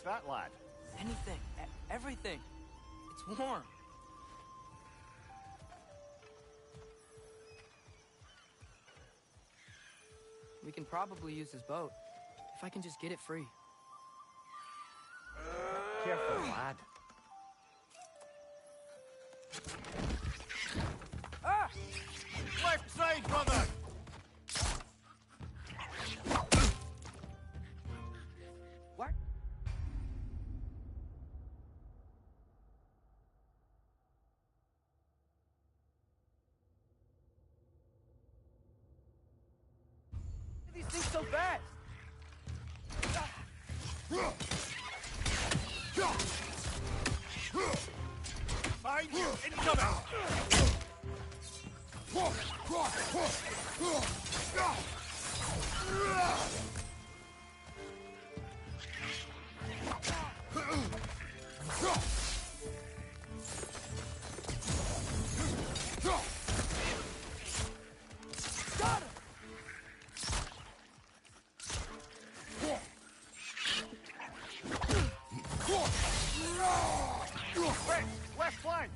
that, lad? Anything. Everything. It's warm. We can probably use his boat, if I can just get it free. Careful, lad. Ah! Left side, brother! What? These things so fast! Behind you! Incoming! Got him! Left flank!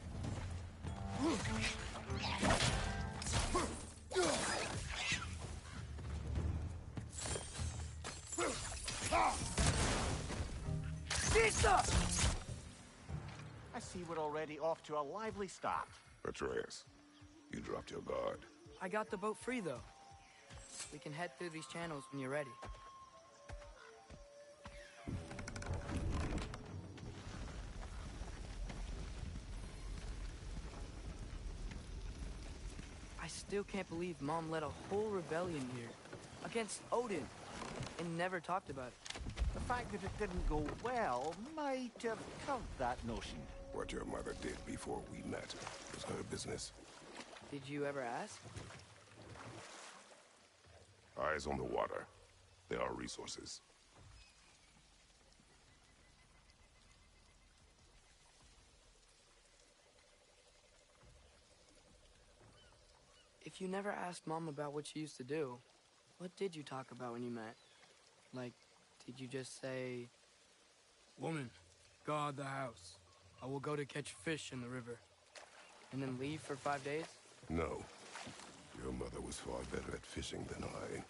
Jesus! I see we're already off to a lively start. Atreus, you dropped your guard. I got the boat free, though. We can head through these channels when you're ready. I still can't believe Mom led a whole rebellion here against Odin and never talked about it. The fact that it didn't go well might have killed that notion. What your mother did before we met was her business. Did you ever ask? Eyes on the water. There are resources. If you never asked Mom about what she used to do, what did you talk about when you met? Like, did you just say, "Woman, guard the house. I will go to catch fish in the river," and then leave for 5 days? No. Your mother was far better at fishing than I.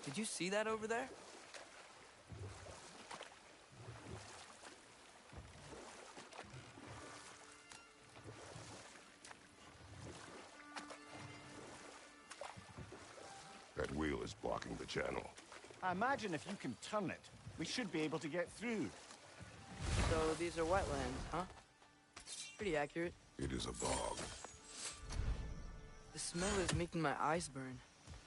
Did you see that over there? That wheel is blocking the channel. I imagine if you can turn it, we should be able to get through. So these are wetlands, huh? Pretty accurate. It is a bog. The smell is making my eyes burn.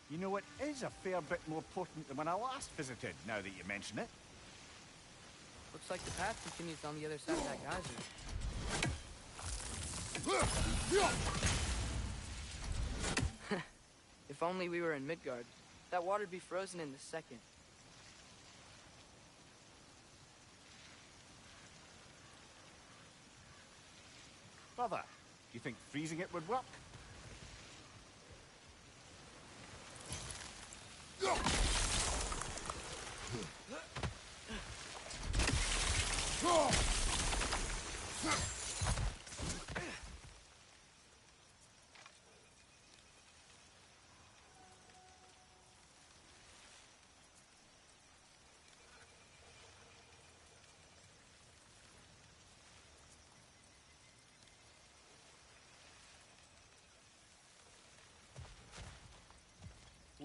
You know, it is a fair bit more potent than when I last visited, now that you mention it. Looks like the path continues on the other side of that geyser. If only we were in Midgard. That water'd be frozen in a second. Brother, do you think freezing it would work?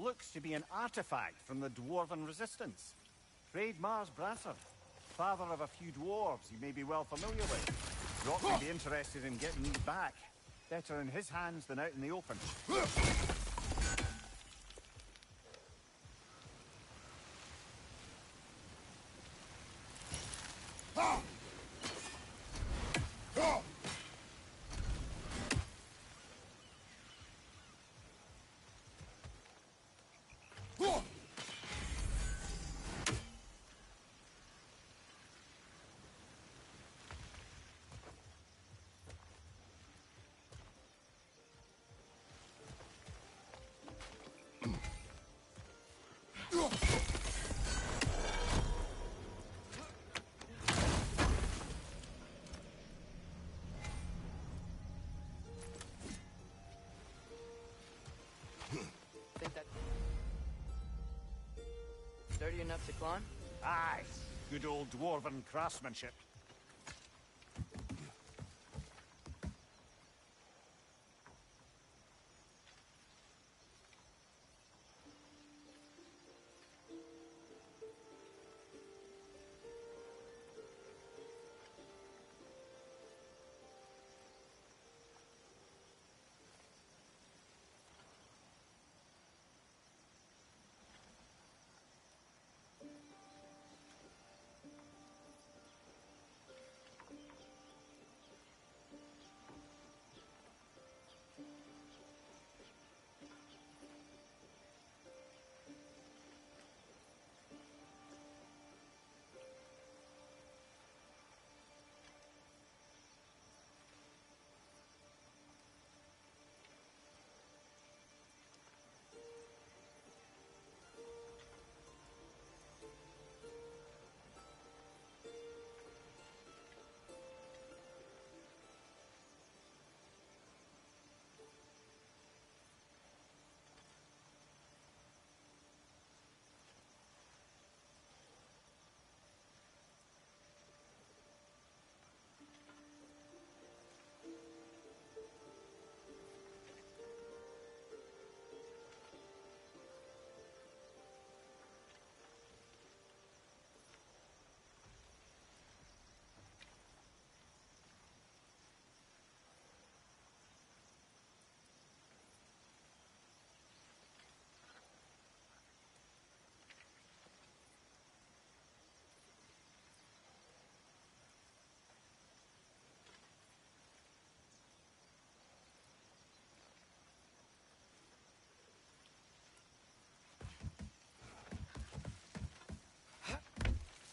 looks to be an artifact from the Dwarven Resistance. Trade Mars Brasser, father of a few dwarves you may be well familiar with. Rock may be interested in getting these back. Better in his hands than out in the open. Think that sturdy enough to climb? Aye, good old Dwarven craftsmanship.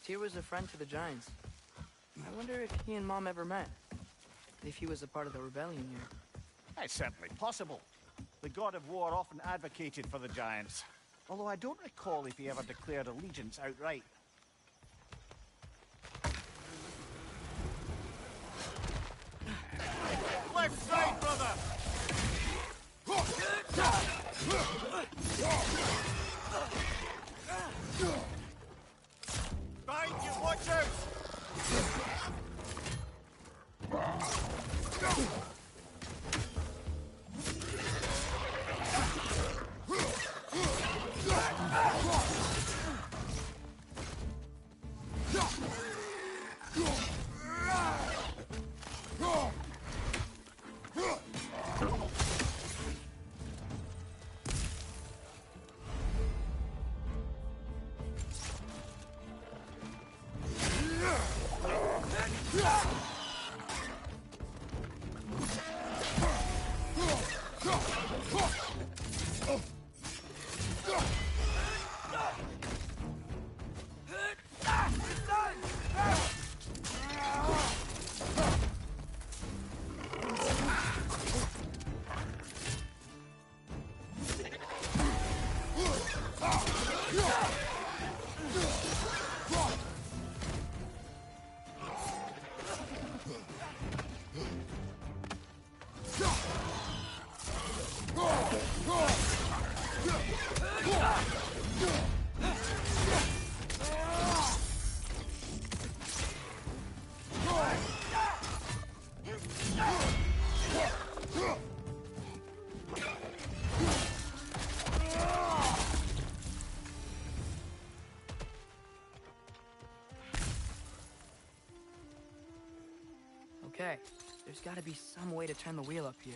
Tyr was a friend to the Giants. I wonder if he and Mom ever met. If he was a part of the rebellion here. It's certainly possible. The god of war often advocated for the Giants. Although I don't recall if he ever declared allegiance outright. Left side, brother! Behind you, watch out! Okay, there's gotta be some way to turn the wheel up here.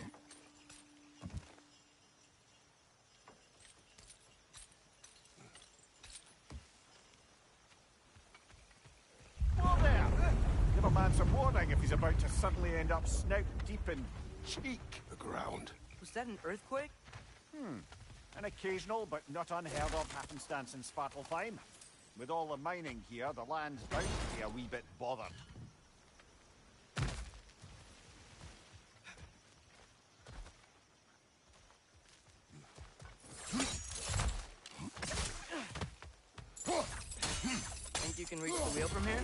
Whoa there! Give a man some warning if he's about to suddenly end up snout deep in cheek. The ground. Was that an earthquake? An occasional but not unheard of happenstance in Svartalfheim. With all the mining here, the land's bound to be a wee bit bothered. Think you can reach the wheel from here?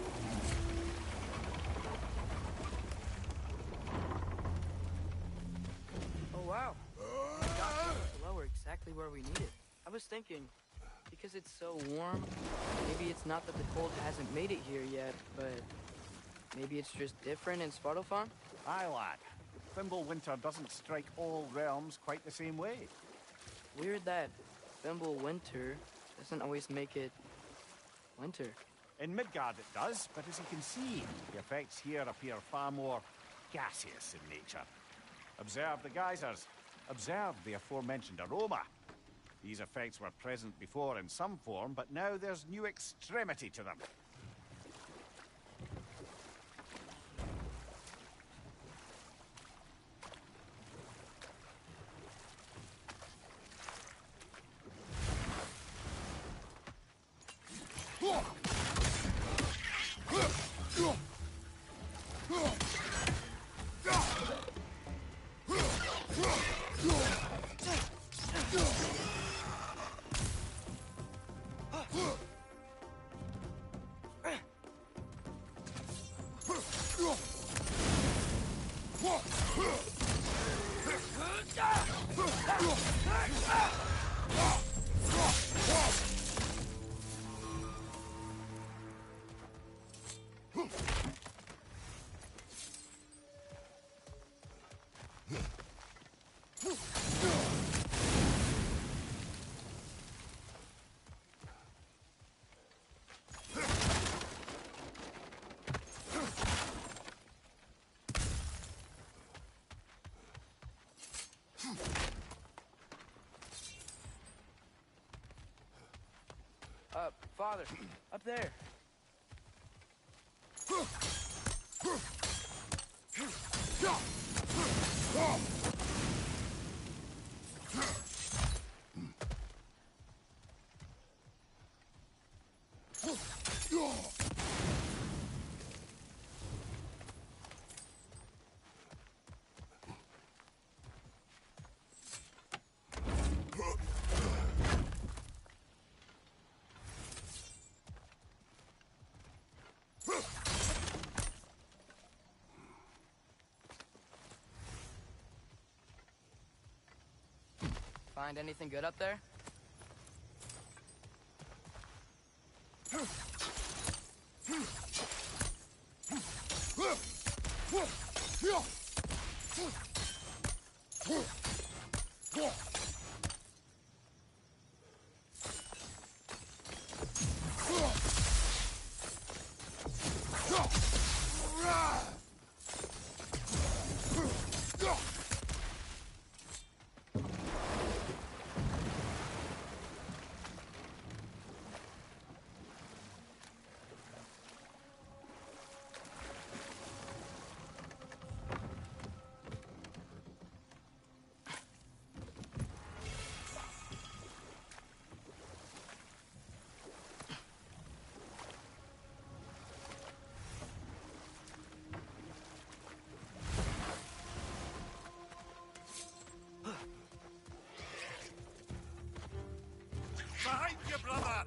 Oh wow. Gosh, it's lower, exactly where we need it. I was thinking, because it's so warm, maybe it's not that the cold hasn't made it here yet, but maybe it's just different in Svartalfheim? Aye, lad. Thimble winter doesn't strike all realms quite the same way. Weird that Thimble winter doesn't always make it winter. In Midgard it does, but as you can see, the effects here appear far more gaseous in nature. Observe the geysers. Observe the aforementioned aroma. These effects were present before in some form, but now there's new extremity to them. Father, up there. Find anything good up there? Behind you, brother!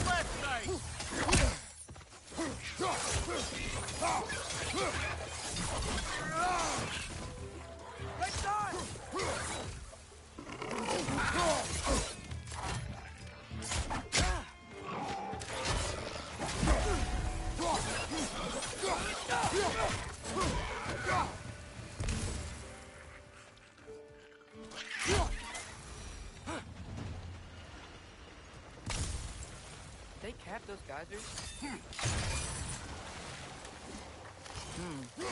Left side! Right side! that those geysers? I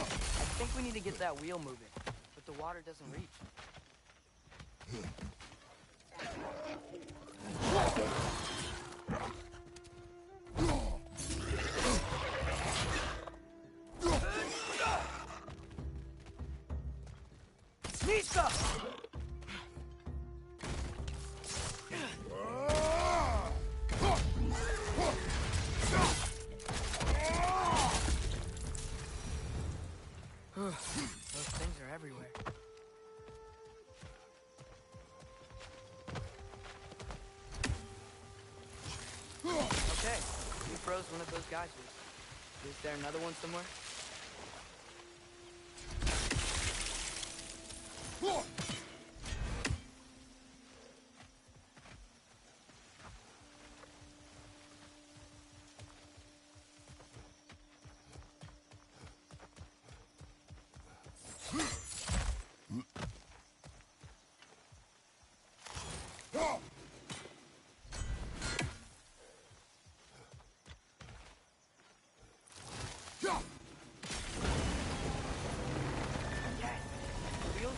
think we need to get that wheel moving, but the water doesn't reach. Those things are everywhere. Okay, we froze one of those geysers. Is there another one somewhere?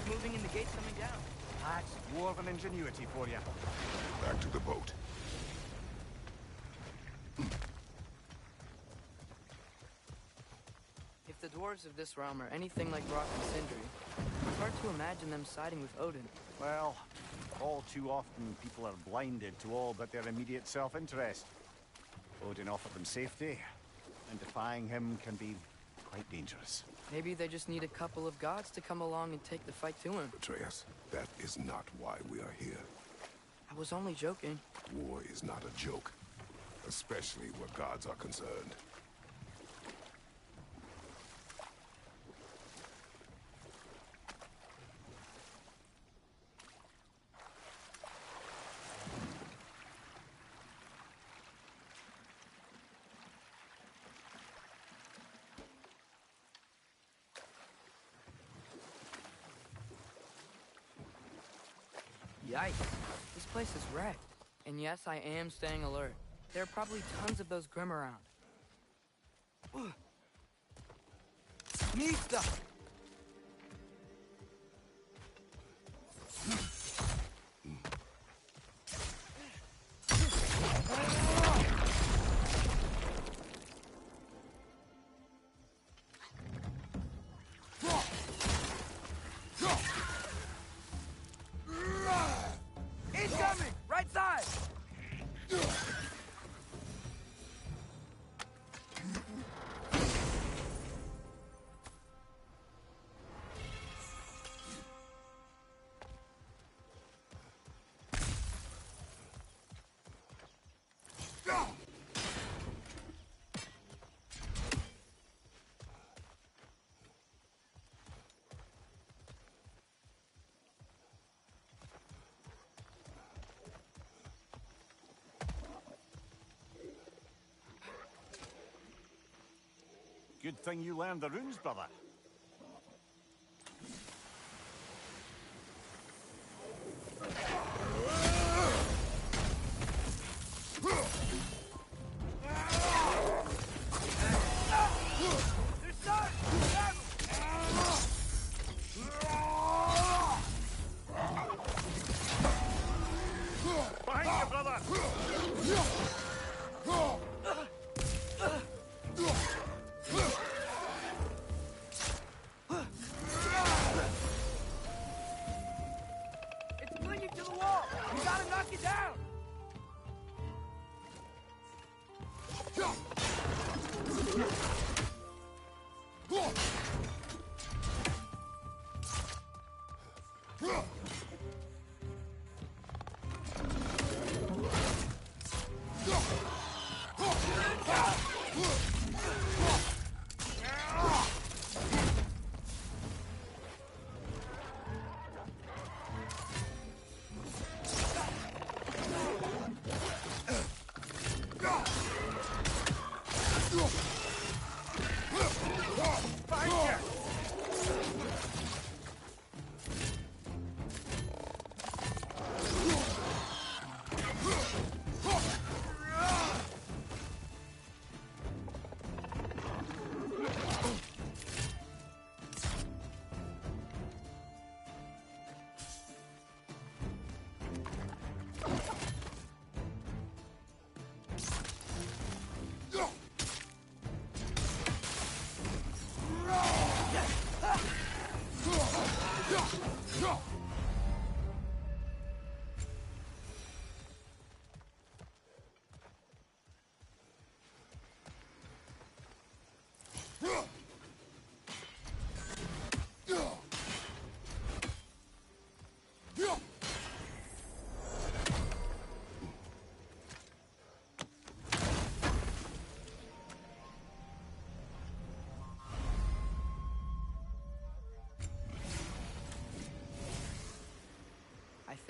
Moving and the gate's coming down. That's dwarven ingenuity for you. Back to the boat. If the dwarves of this realm are anything like Rock and Sindri, it's hard to imagine them siding with Odin. Well, all too often people are blinded to all but their immediate self-interest. Odin offered them safety, and defying him can be quite dangerous. Maybe they just need a couple of gods to come along and take the fight to him. Atreus, that is not why we are here. I was only joking. War is not a joke, especially where gods are concerned. Yikes. This place is wrecked. And yes, I am staying alert. There are probably tons of those Grim around. Need stuff! Incoming! Right side! Good thing you learned the runes, brother. Behind you, brother! It's clinging to the wall!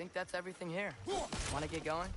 think that's everything here. Want to get going?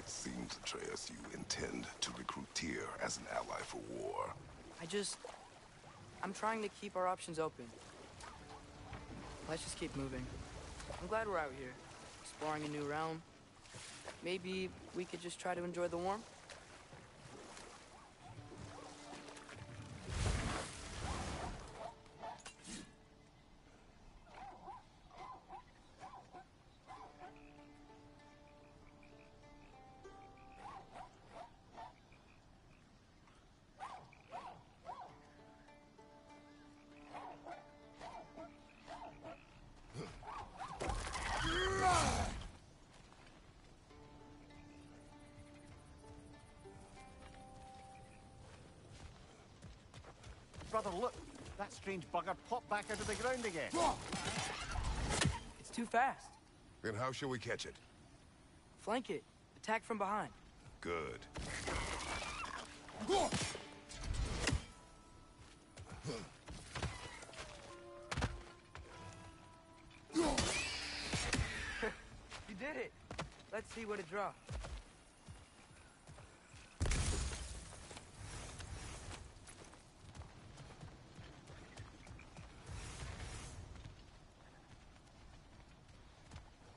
Seems, Atreus, you intend to recruit Tyr as an ally for war. I'm trying to keep our options open. Let's just keep moving. I'm glad we're out here, exploring a new realm. Maybe we could just try to enjoy the warmth? Brother, look! That strange bugger popped back out of the ground again. It's too fast. Then how shall we catch it? Flank it. Attack from behind. Good. You did it. Let's see what it draws.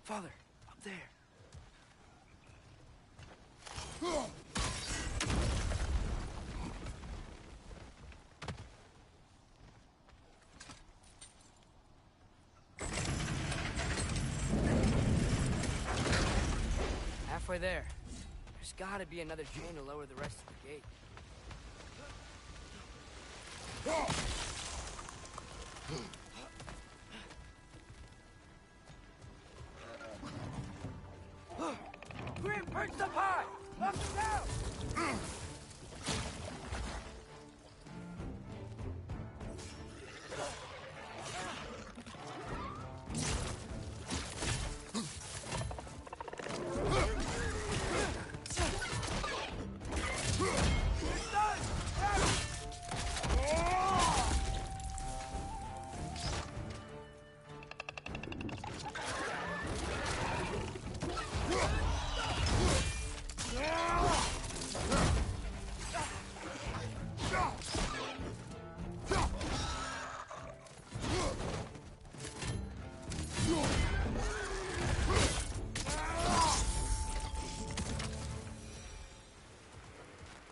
Father, up there. Halfway there. There's gotta be another chain to lower the rest of the gate. Grim, perched up high! Knock him down!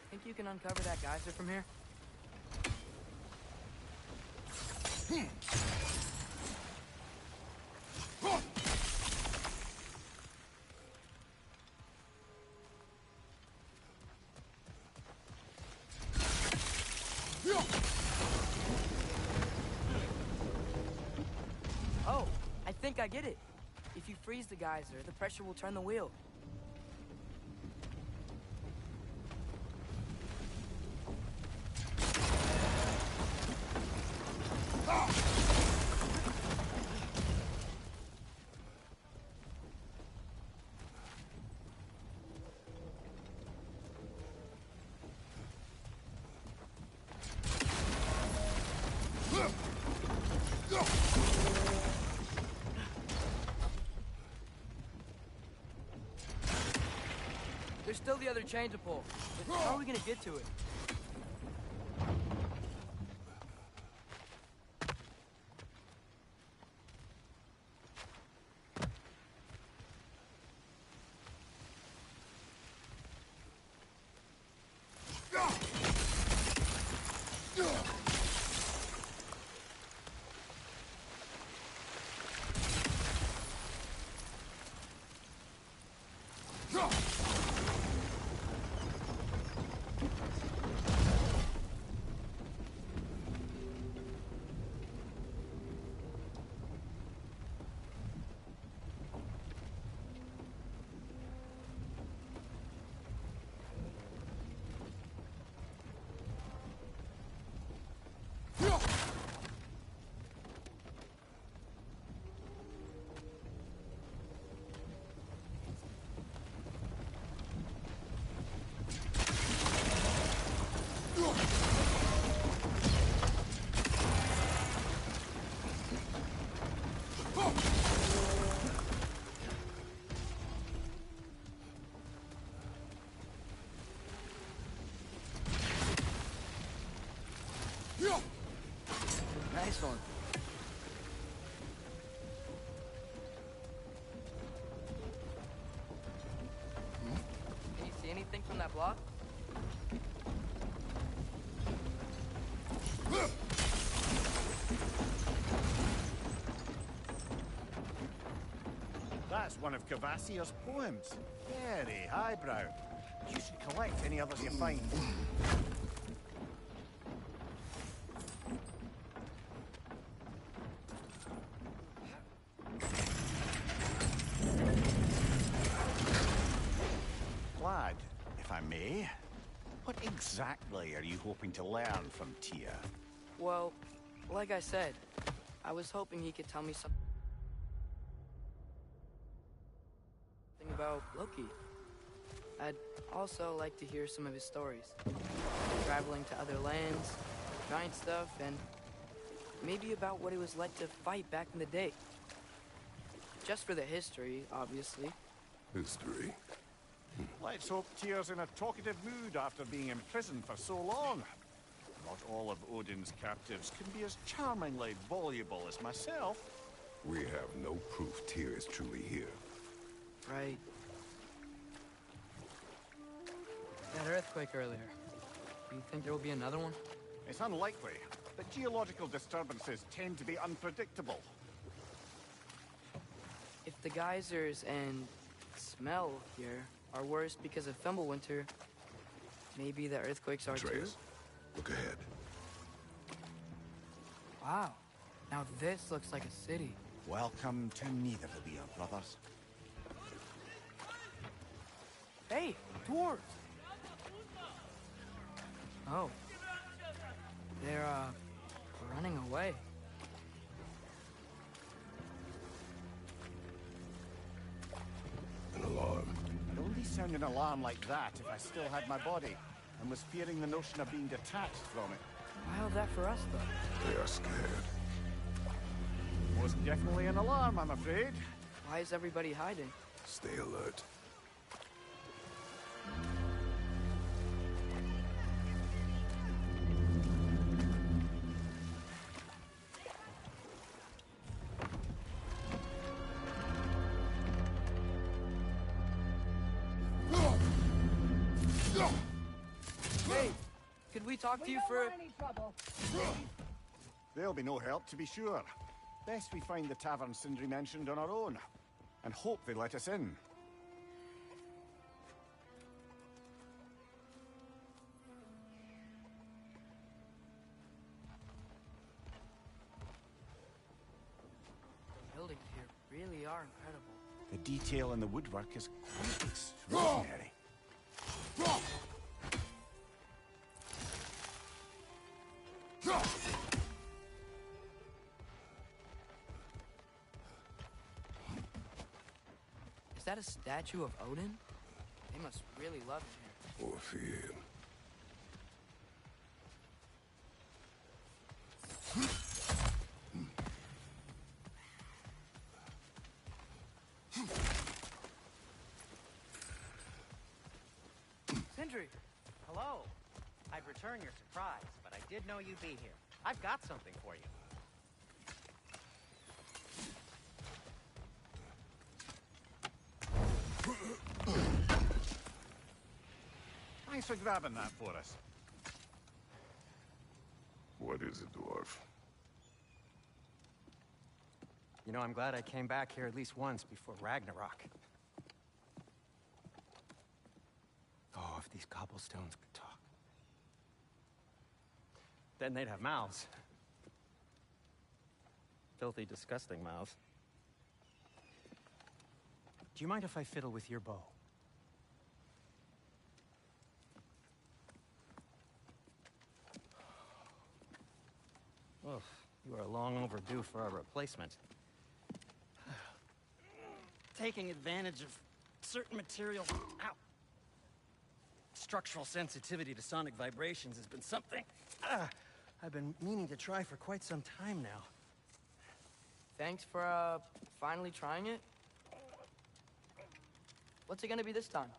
Think you can uncover that geyser from here? Oh, I think I get it. If you freeze the geyser, the pressure will turn the wheel. There's still the other chain to pull. But how are we gonna get to it? Nice one. Can you see anything from that block? That's one of Cavassier's poems. Very highbrow. You should collect any others you find. Lad, if I may, what exactly are you hoping to learn from Tyr? Well, like I said, I was hoping he could tell me something about Loki. I'd also like to hear some of his stories. Traveling to other lands, giant stuff, and maybe about what it was like to fight back in the day. Just for the history, obviously. History? Let's hope Tyr's in a talkative mood after being imprisoned for so long. Not all of Odin's captives can be as charmingly voluble as myself. We have no proof Tyr is truly here. Right. That earthquake earlier. Do you think there will be another one? It's unlikely, but geological disturbances tend to be unpredictable. If the geysers and smell here are worse because of Fimbulwinter, maybe the earthquakes are Atreus, too? look ahead. Wow. Now this looks like a city. Welcome to Nidavellir, brothers. Hey, dwarves! Oh. They're, running away. An alarm. I'd only sound an alarm like that if I still had my body, and was fearing the notion of being detached from it. Why all that for us, though? They are scared. Most definitely an alarm, I'm afraid. Why is everybody hiding? Stay alert. Hey, could we talk to you for... Any trouble. There'll be no help, to be sure. Best we find the tavern Sindri mentioned on our own, and hope they let us in. The buildings here really are incredible. The detail in the woodwork is quite extraordinary. Is that a statue of Odin? They must really love it here. Or fear him. Sindri! Hello. I'd return your surprise, but I did know you'd be here. I've got something for you. Thanks for grabbing that for us. What is it, dwarf? You know, I'm glad I came back here at least once before Ragnarok. Oh, if these cobblestones could talk. Then they'd have mouths. Filthy, disgusting mouths. Do you mind if I fiddle with your bow? Oh, you are long overdue for a replacement. Taking advantage of certain materials. Ow! Structural sensitivity to sonic vibrations has been something I've been meaning to try for quite some time now. Thanks for, finally trying it. What's it gonna be this time?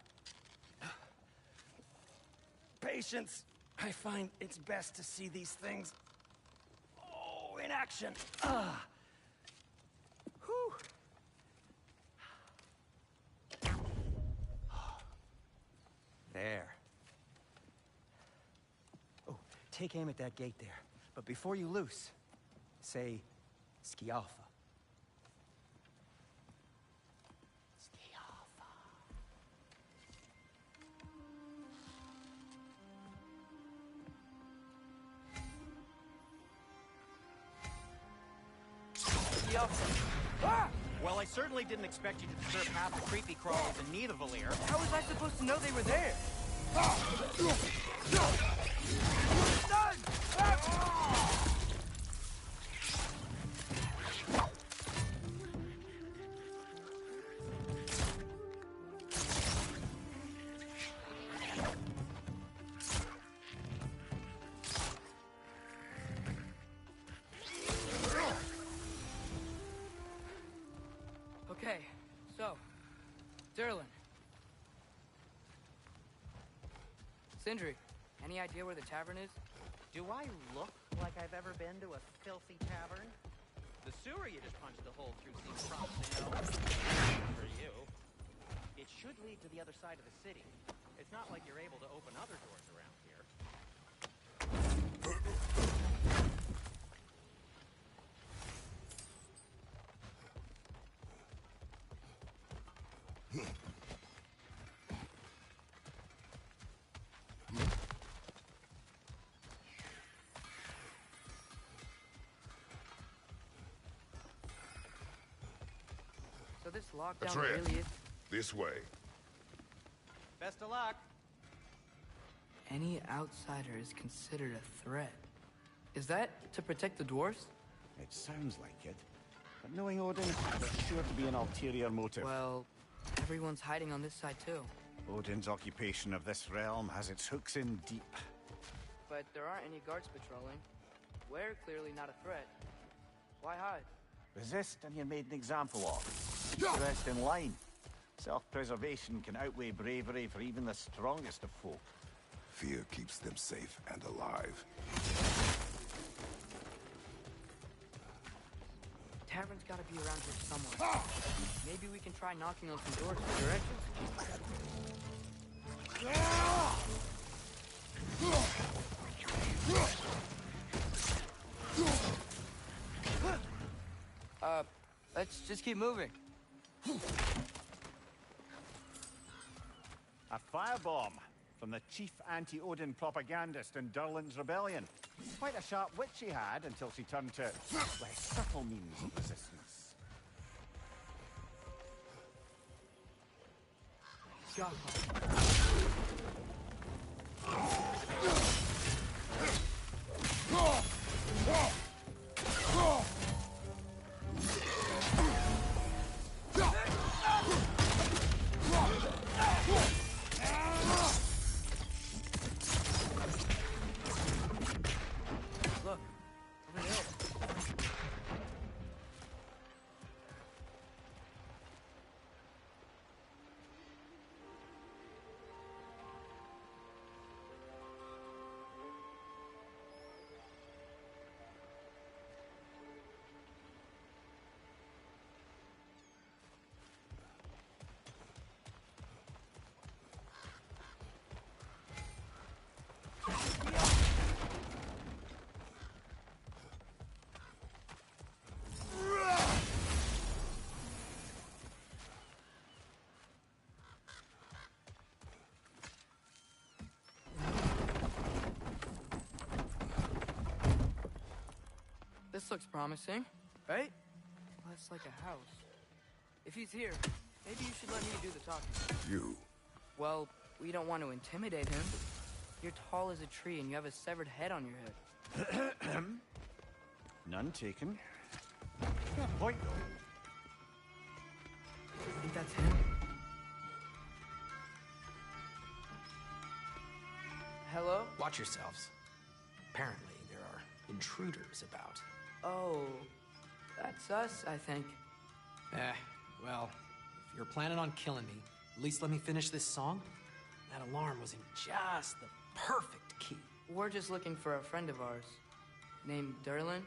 Patience. I find it's best to see these things, in action. Whew. There. Oh, take aim at that gate there. But before you loose, say, Skialfa. Ah! Well, I certainly didn't expect you to disturb half the creepy crawlers in need of Valir. How was I supposed to know they were there? Okay, so, Durlin. Sindri, any idea where the tavern is? Do I look like I've ever been to a filthy tavern? The sewer you just punched a hole through seems promising, for you. It should lead to the other side of the city. It's not like you're able to open other doors around here. So this lockdown Atreus, really is... this way. Best of luck. Any outsider is considered a threat. Is that to protect the dwarves? It sounds like it. But knowing Odin, there's sure to be an ulterior motive. Well, everyone's hiding on this side too. Odin's occupation of this realm has its hooks in deep. But there aren't any guards patrolling. We're clearly not a threat. Why hide? Resist and you're made an example of. The rest in line. Self-preservation can outweigh bravery for even the strongest of folk. Fear keeps them safe and alive. Tavern's gotta be around here somewhere. Maybe we can try knocking on some doors for directions. Let's just keep moving. A firebomb from the chief anti-Odin propagandist in Durlin's rebellion. Quite a sharp wit she had until she turned to less subtle means of resistance. Look, over there. looks promising, right? Less like a house. If he's here, maybe you should let me do the talking. You. Well, we don't want to intimidate him. You're tall as a tree and you have a severed head on your head. None taken. Fair point, though. I think that's him. Hello? Watch yourselves. Apparently, there are intruders about. Oh, that's us, I think. Well, if you're planning on killing me, at least let me finish this song. That alarm was in just the perfect key. We're just looking for a friend of ours, named Derlin.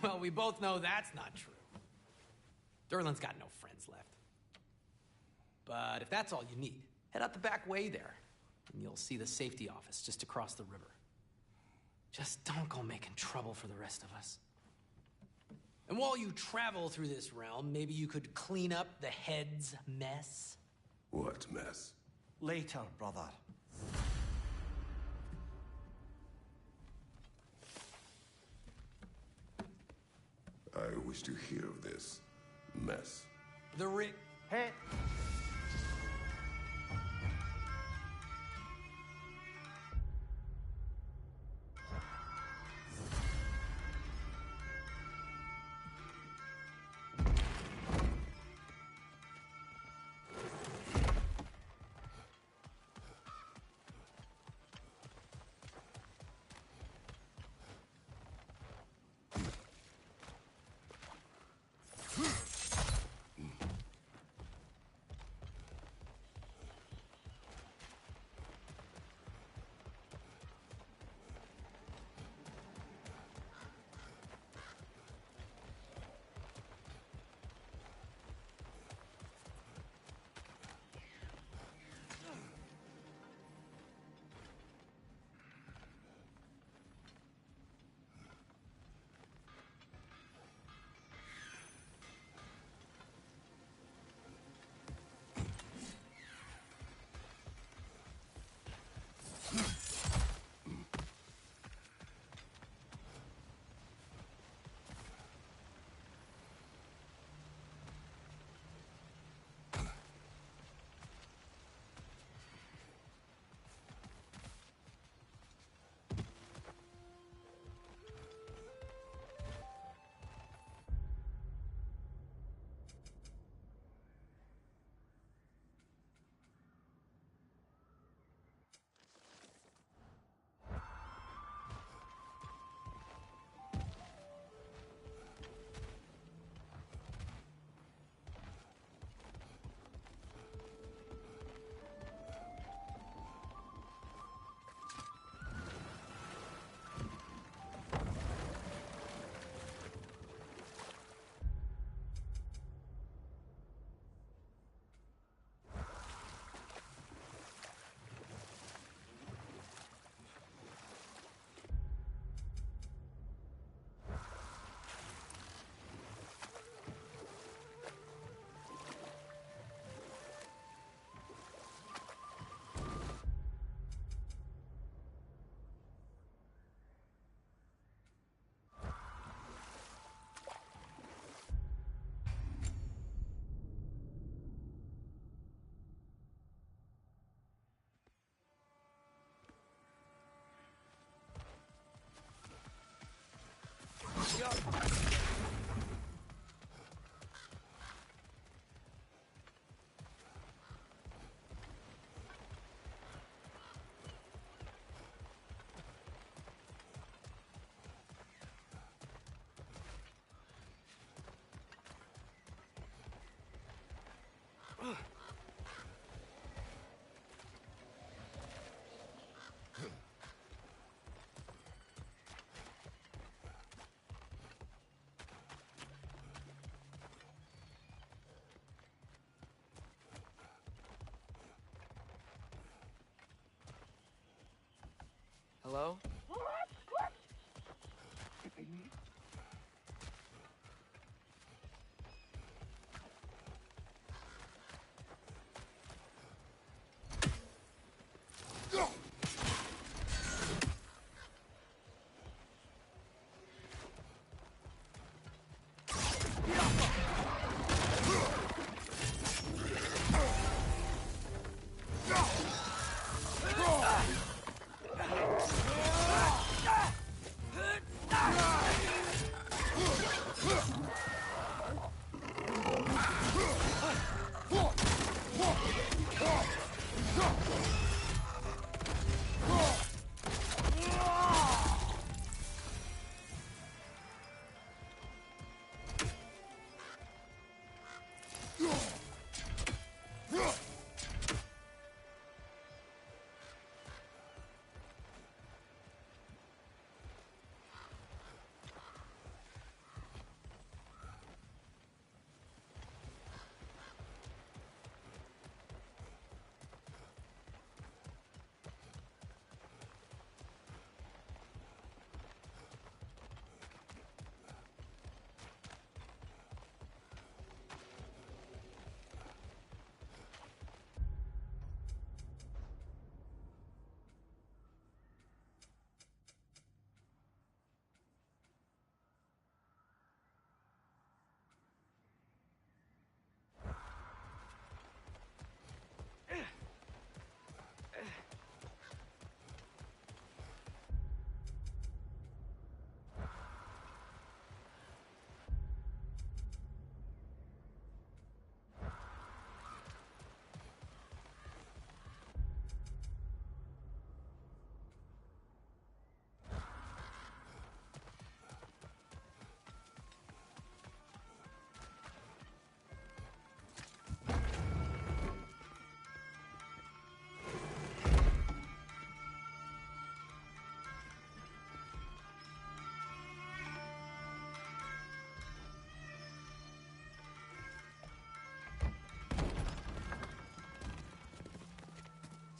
Well, we both know that's not true. Derlin's got no friends left. But if that's all you need, head out the back way there, and you'll see the safety office just across the river. Just don't go making trouble for the rest of us. And while you travel through this realm, maybe you could clean up the head's mess? What mess? Later, brother. I wish to hear of this mess. Hey!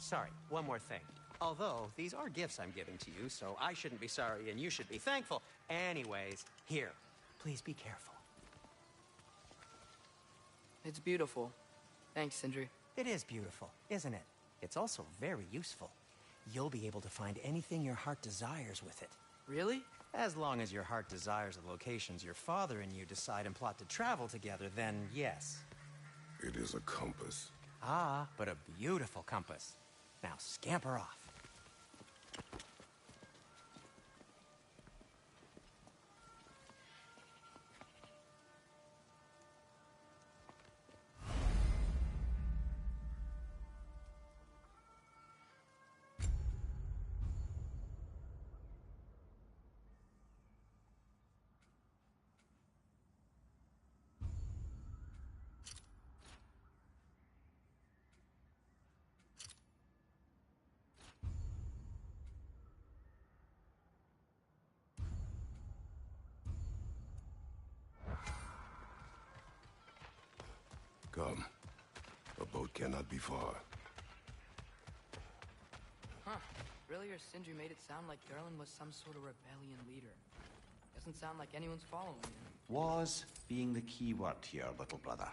Sorry, one more thing. Although, these are gifts I'm giving to you, so I shouldn't be sorry and you should be thankful. Anyways, here, please be careful. It's beautiful. Thanks, Sindri. It is beautiful, isn't it? It's also very useful. You'll be able to find anything your heart desires with it. Really? As long as your heart desires the locations your father and you decide and plot to travel together, then yes. It is a compass. Ah, but a beautiful compass. Now scamper off. Come. A boat cannot be far. Huh. Earlier, Sindri made it sound like Durlin was some sort of rebellion leader. Doesn't sound like anyone's following him. Was being the key word here, little brother.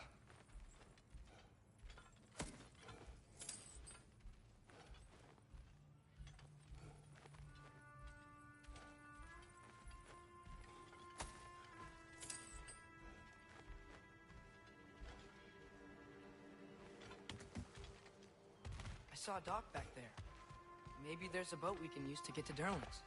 I saw a dock back there. Maybe there's a boat we can use to get to Durlin's.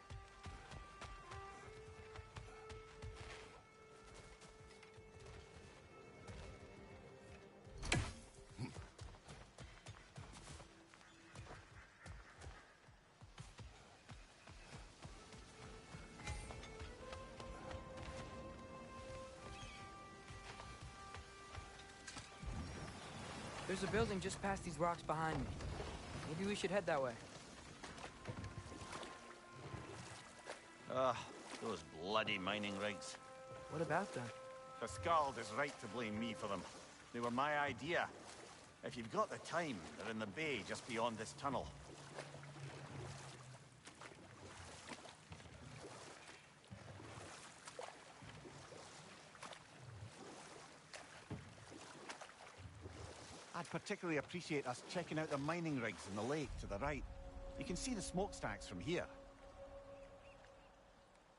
There's a building just past these rocks behind me. Maybe we should head that way. Ah, those bloody mining rigs. What about them? The Skald is right to blame me for them. They were my idea. If you've got the time, they're in the bay just beyond this tunnel. I'd particularly appreciate us checking out the mining rigs in the lake to the right. You can see the smokestacks from here.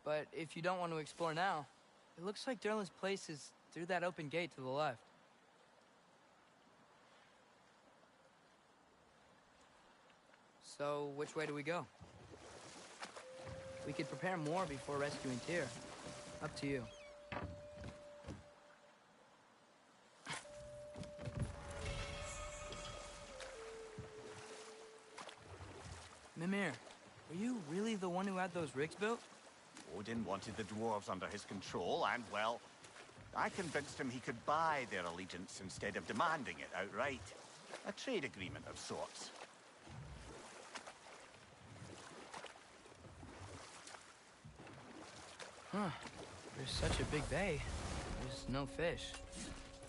But if you don't want to explore now, it looks like Durlin's place is Through that open gate to the left. So, which way do we go? We could prepare more before rescuing Tyr. Up to you. Mimir, were you really the one who had those rigs built? Odin wanted the dwarves under his control, and, well, I convinced him he could buy their allegiance instead of demanding it outright. A trade agreement of sorts. Huh. There's such a big bay. There's no fish.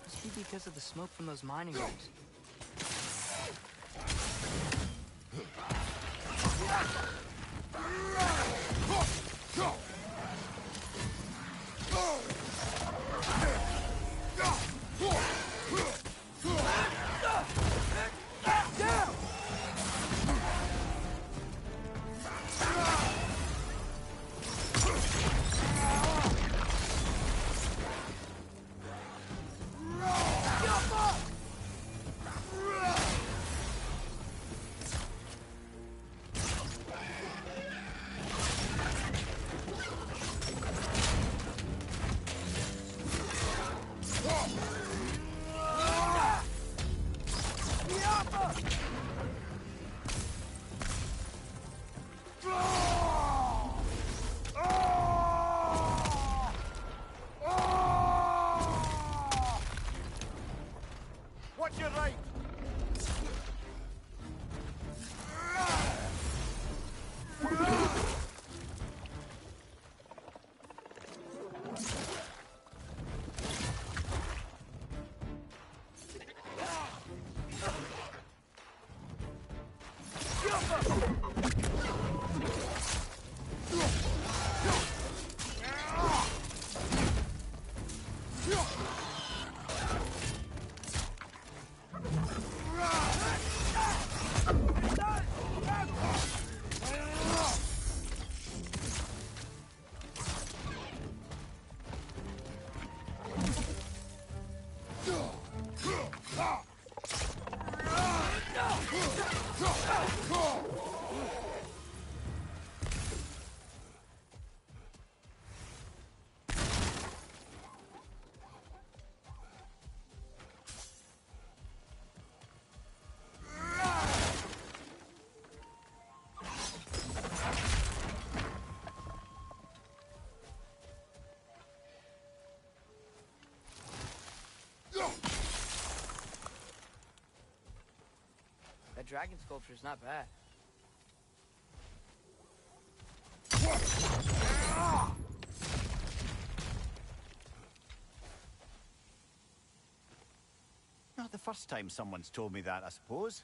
Must be because of the smoke from those mining rigs. Watch your right! That dragon sculpture's not bad. Not the first time someone's told me that, I suppose.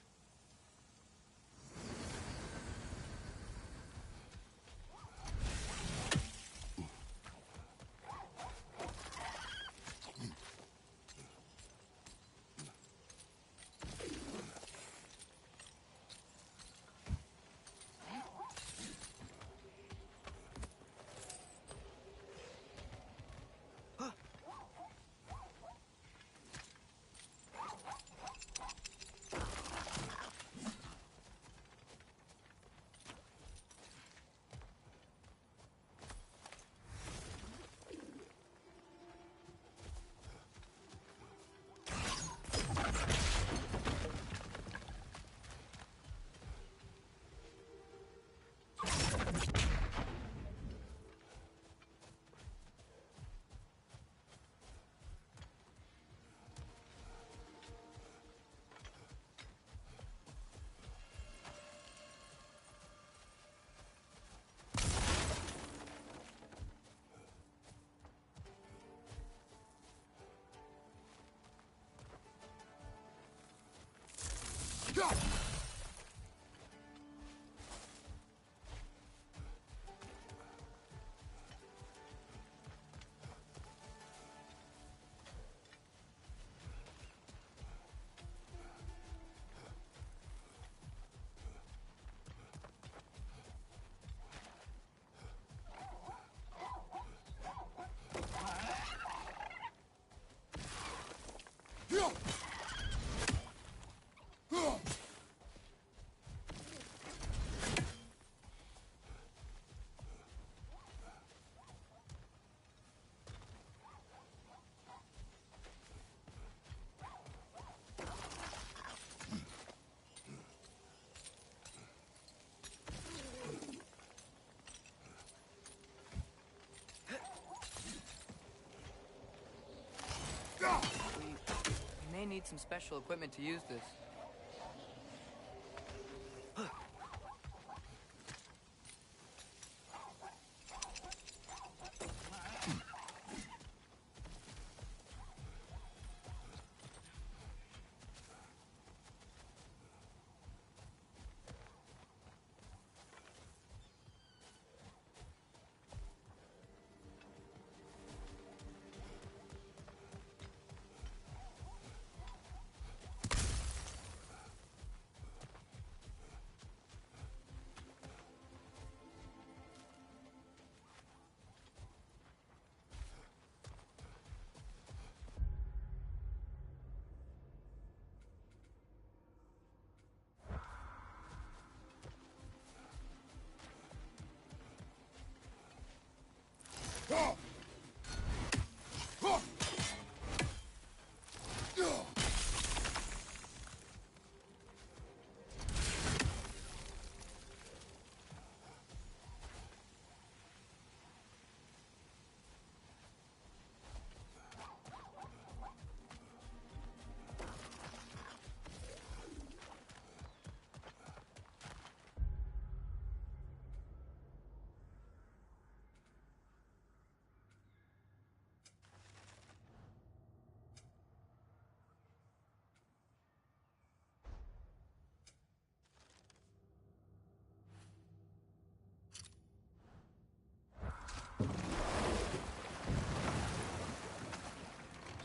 need some special equipment to use this.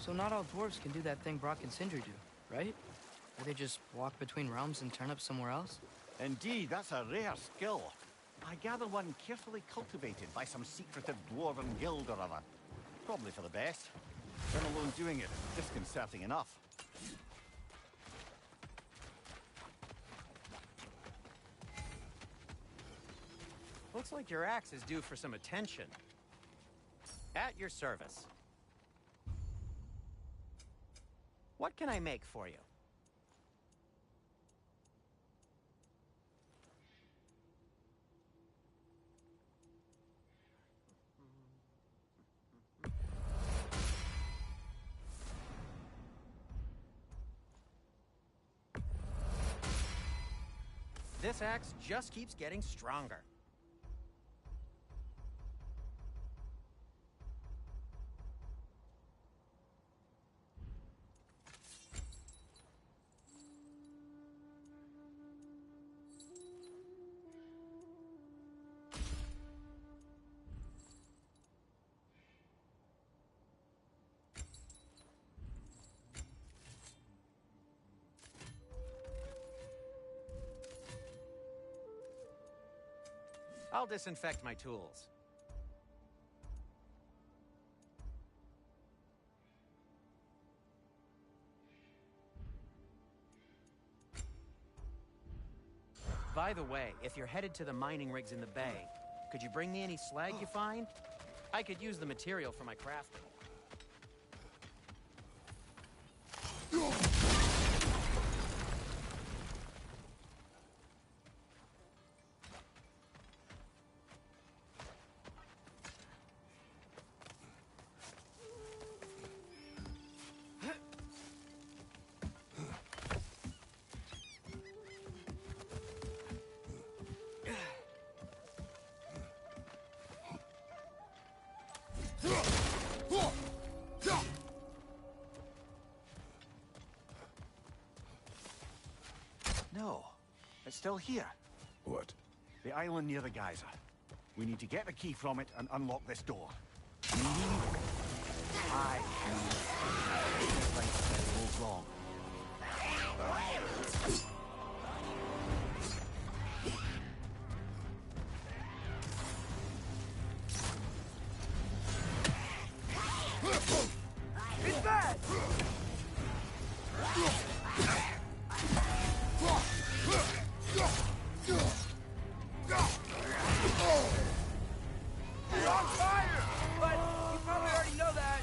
So not all dwarves can do that thing Brock and Sindri do, right? Or they just walk between realms and turn up somewhere else? Indeed, that's a rare skill. I gather one carefully cultivated by some secretive dwarven guild or other. Probably for the best. Let alone doing it is disconcerting enough. Looks like your axe is due for some attention. At your service. What can I make for you? This axe just keeps getting stronger. I'll disinfect my tools. By the way, if you're headed to the mining rigs in the bay, could you bring me any slag you find? I could use the material for my crafting. No, it's still here. What? The island near the geyser. We need to get the key from it and unlock this door. I this thing goes wrong. It's bad! You're on fire! But you probably already know that.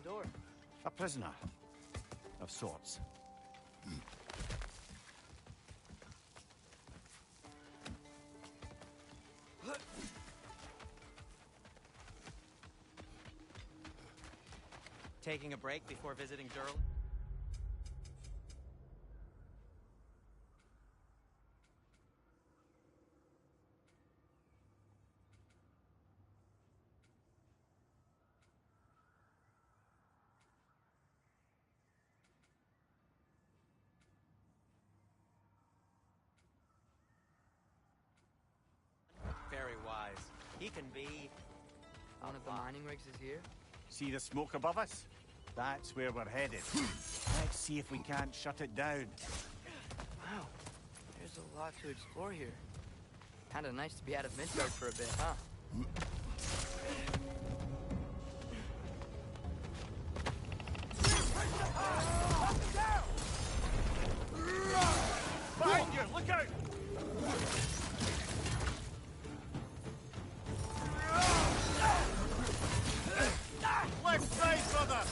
the door? A prisoner. Of sorts. Taking a break before visiting Durl? Very wise. He can be... One of the mining rigs is here? See the smoke above us? That's where we're headed. Let's see if we can't shut it down. Wow, there's a lot to explore here. Kinda nice to be out of Midgard for a bit, huh? Behind you! Look out! Left side, brother!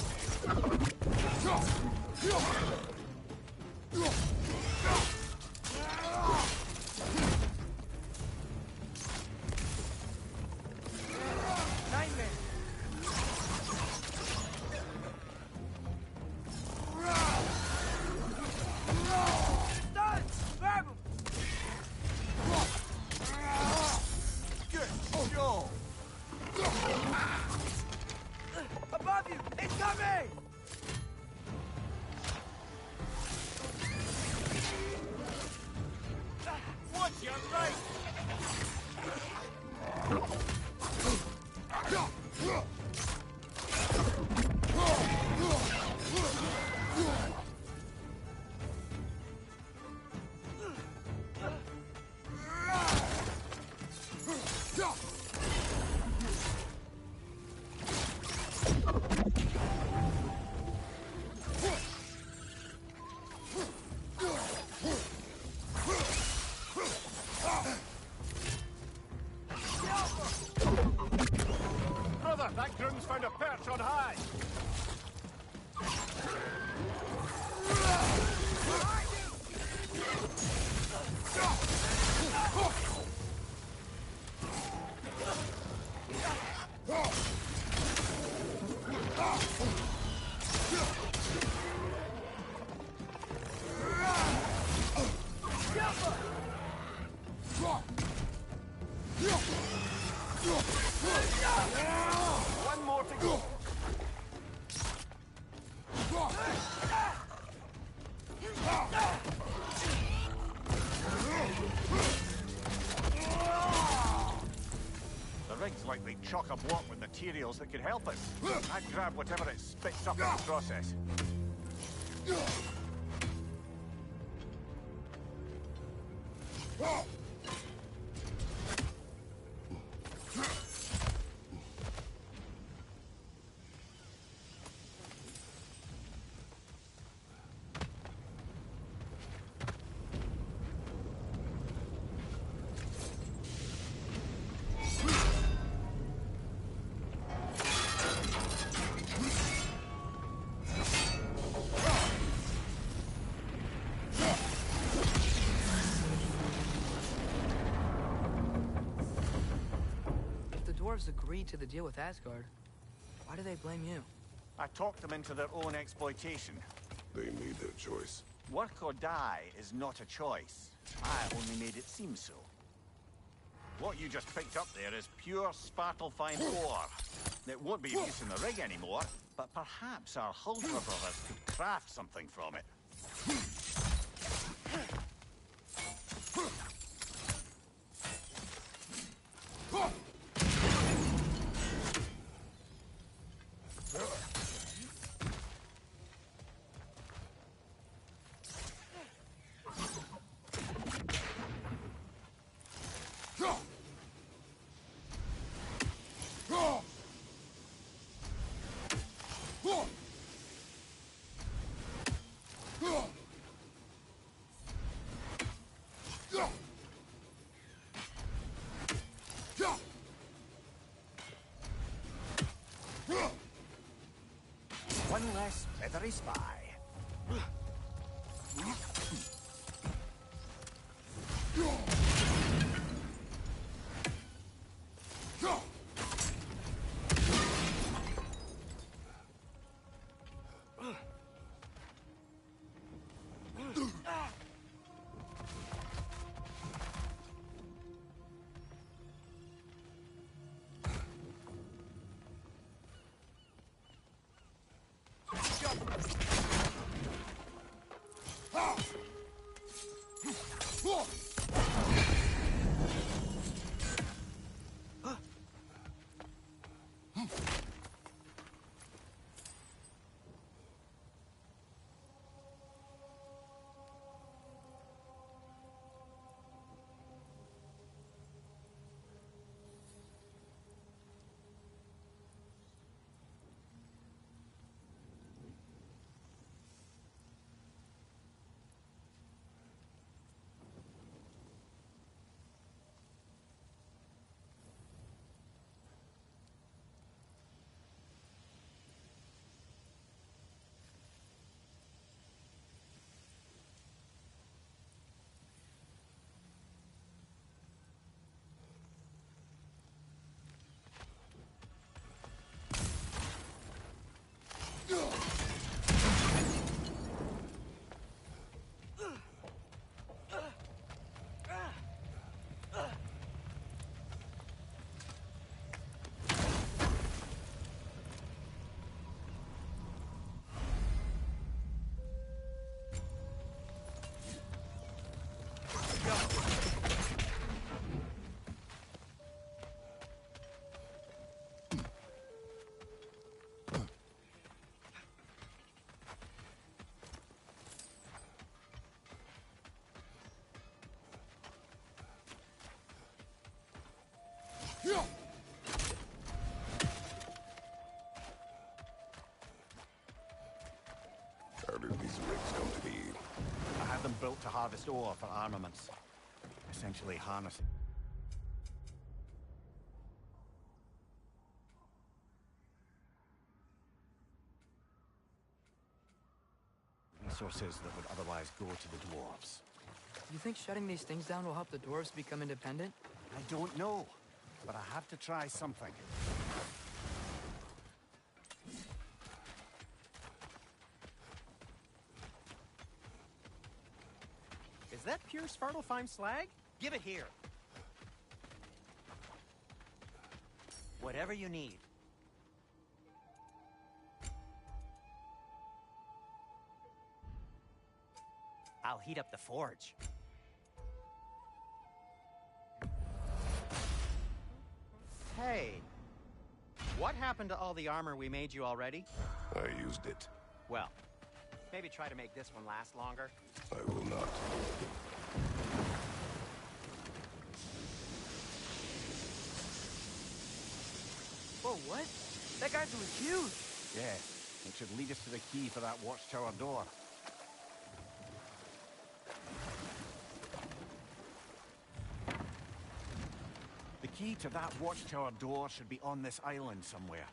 Nightmare! Done! Grab him! Good show! Above you! It's coming! Watch your right! Brother, that groom's found a perch on high! One more to go! The rig's likely chock-a-block with materials that could help us. I'd grab whatever it spits up in the process. Dwarves agreed to the deal with Asgard. Why do they blame you? I talked them into their own exploitation. They made their choice. Work or die is not a choice. I only made it seem so. What you just picked up there is pure Spartalfine ore. It won't be of use in the rig anymore, but perhaps our Huldra brothers could craft something from it. less feathery spy. How did these rigs come to be? I had them built to harvest ore for armaments. Essentially harnessing. Resources that would otherwise go to the dwarves. You think shutting these things down will help the dwarves become independent? I don't know, but I have to try something. Is that pure Svartalfheim slag? Give it here. Whatever you need. I'll heat up the forge. Hey, what happened to all the armor we made you already? I used it. Well, maybe try to make this one last longer. I will not. Whoa, what? That guy's was huge! Yeah, it should lead us to the key for that watchtower door. The key to that watchtower door should be on this island somewhere.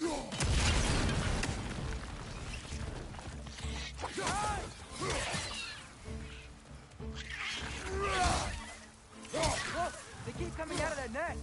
Look! They keep coming out of that net!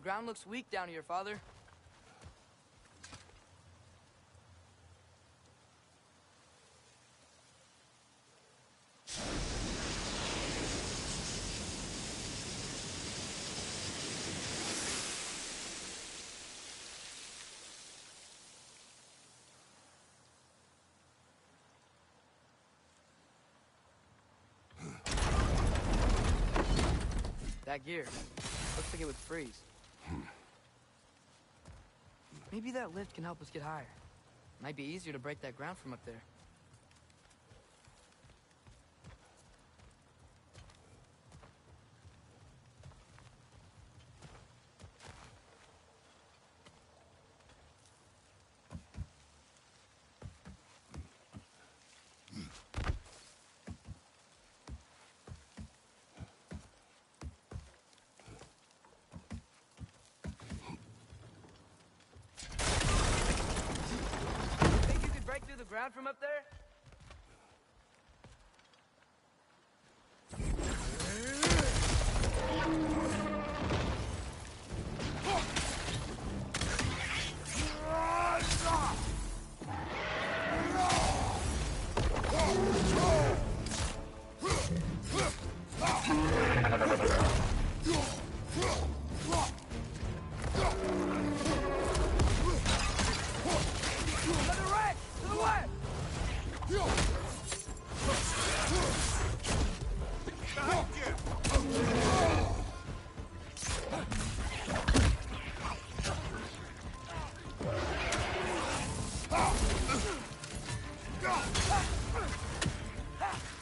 ground looks weak down here, Father. That gear. Looks like it would freeze. Maybe that lift can help us get higher. Might be easier to break that ground from up there. Think you could break through the ground from up there? Another wreck! To the left!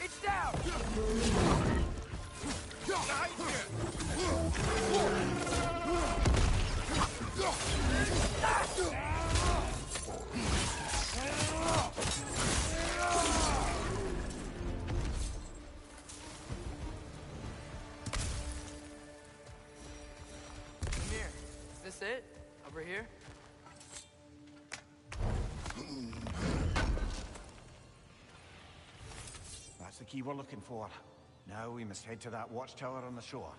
It's down! Come here. Is this it? Over here? That's the key we're looking for. Now we must head to that watchtower on the shore.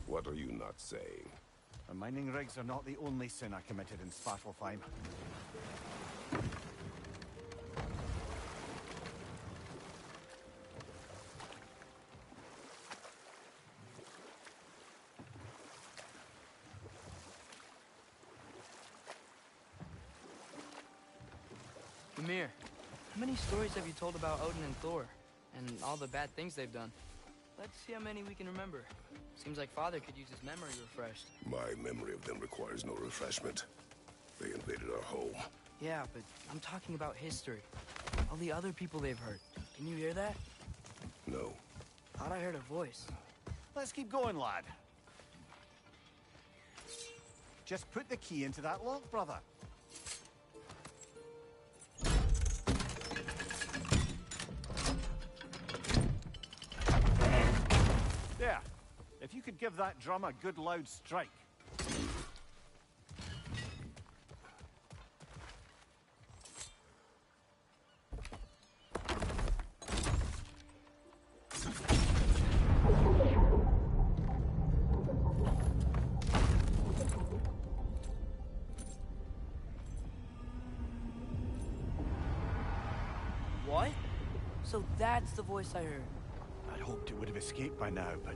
What are you not saying? And mining rigs are not the only sin I committed in Svartalfheim. Ymir, how many stories have you told about Odin and Thor? And all the bad things they've done? Let's see how many we can remember. Seems like Father could use his memory refreshed. My memory of them requires no refreshment. They invaded our home. Yeah, but I'm talking about history. All the other people they've hurt. Can you hear that? No. Thought I heard a voice. Let's keep going, lad. Just put the key into that lock, brother. There. If you could give that drum a good loud strike. What? So that's the voice I heard. I'd hoped it would have escaped by now, but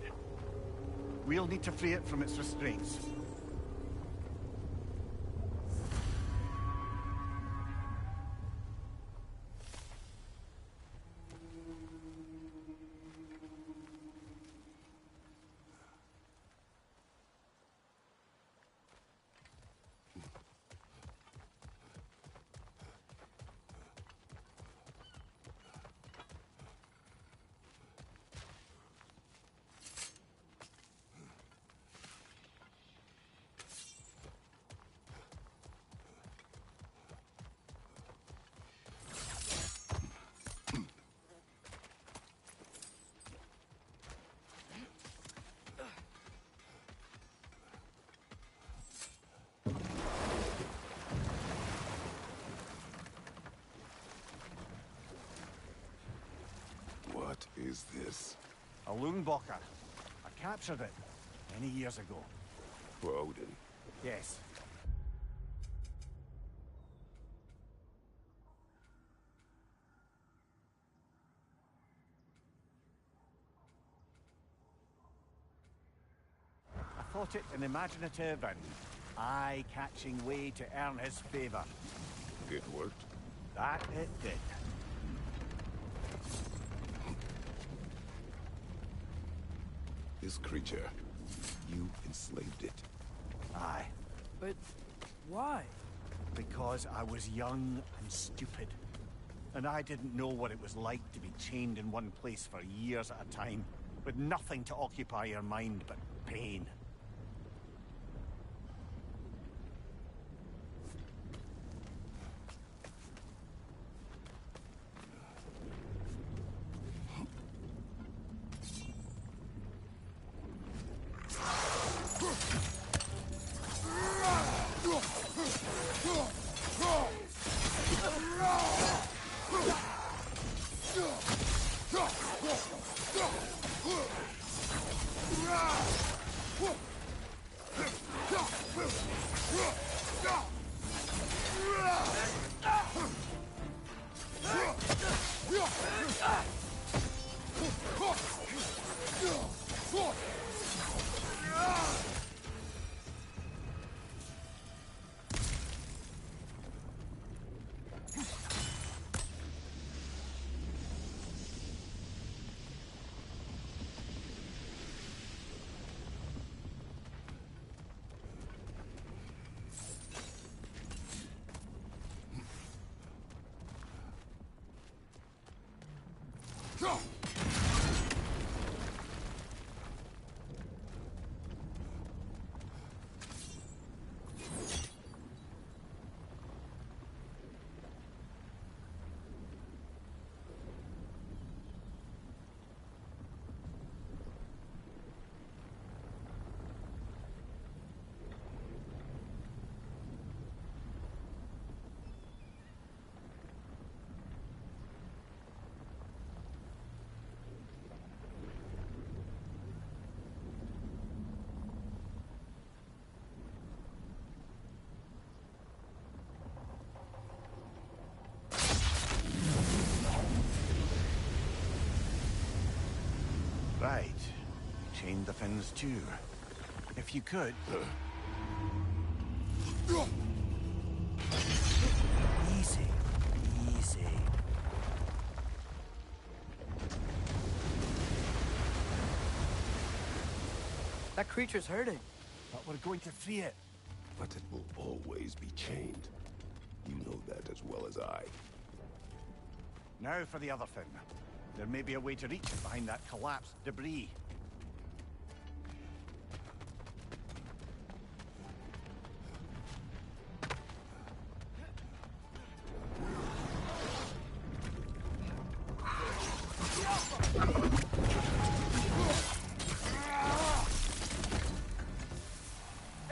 we'll need to free it from its restraints. What is this? A Loonbocker. I captured it many years ago. For Odin. Yes. I thought it an imaginative and eye-catching way to earn his favor. It worked. That it did. This creature, you enslaved it. Aye. But why? Because I was young and stupid. And I didn't know what it was like to be chained in one place for years at a time, with nothing to occupy your mind but pain. Right. Chain the fins too. If you could... Easy. Easy. That creature's hurting. But we're going to free it. But it will always be chained. You know that as well as I. Now for the other fin. There may be a way to reach it behind that collapsed debris.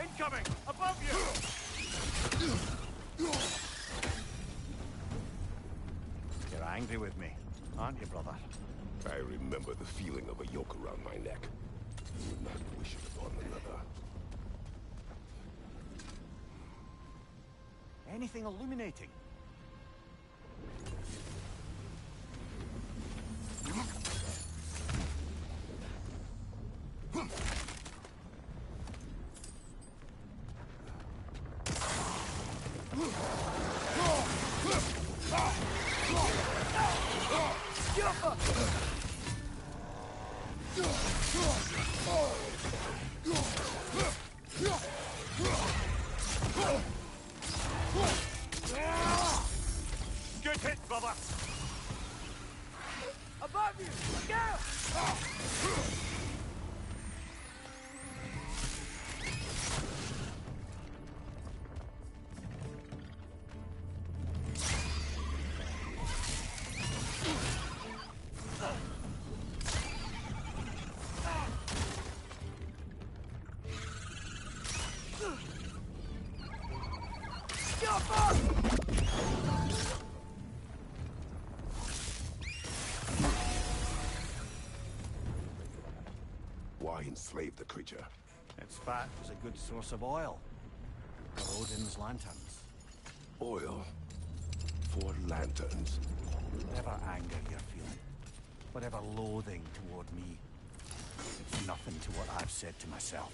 Incoming! Above you! You're angry with me, aren't you, brother? I remember the feeling of a yoke around my neck. You would not wish it upon another. Anything illuminating? Good hit, brother! Above you! Look out! I enslaved the creature. Its fat was a good source of oil for Odin's lanterns. Oil. For lanterns. Whatever anger you're feeling, whatever loathing toward me, it's nothing to what I've said to myself.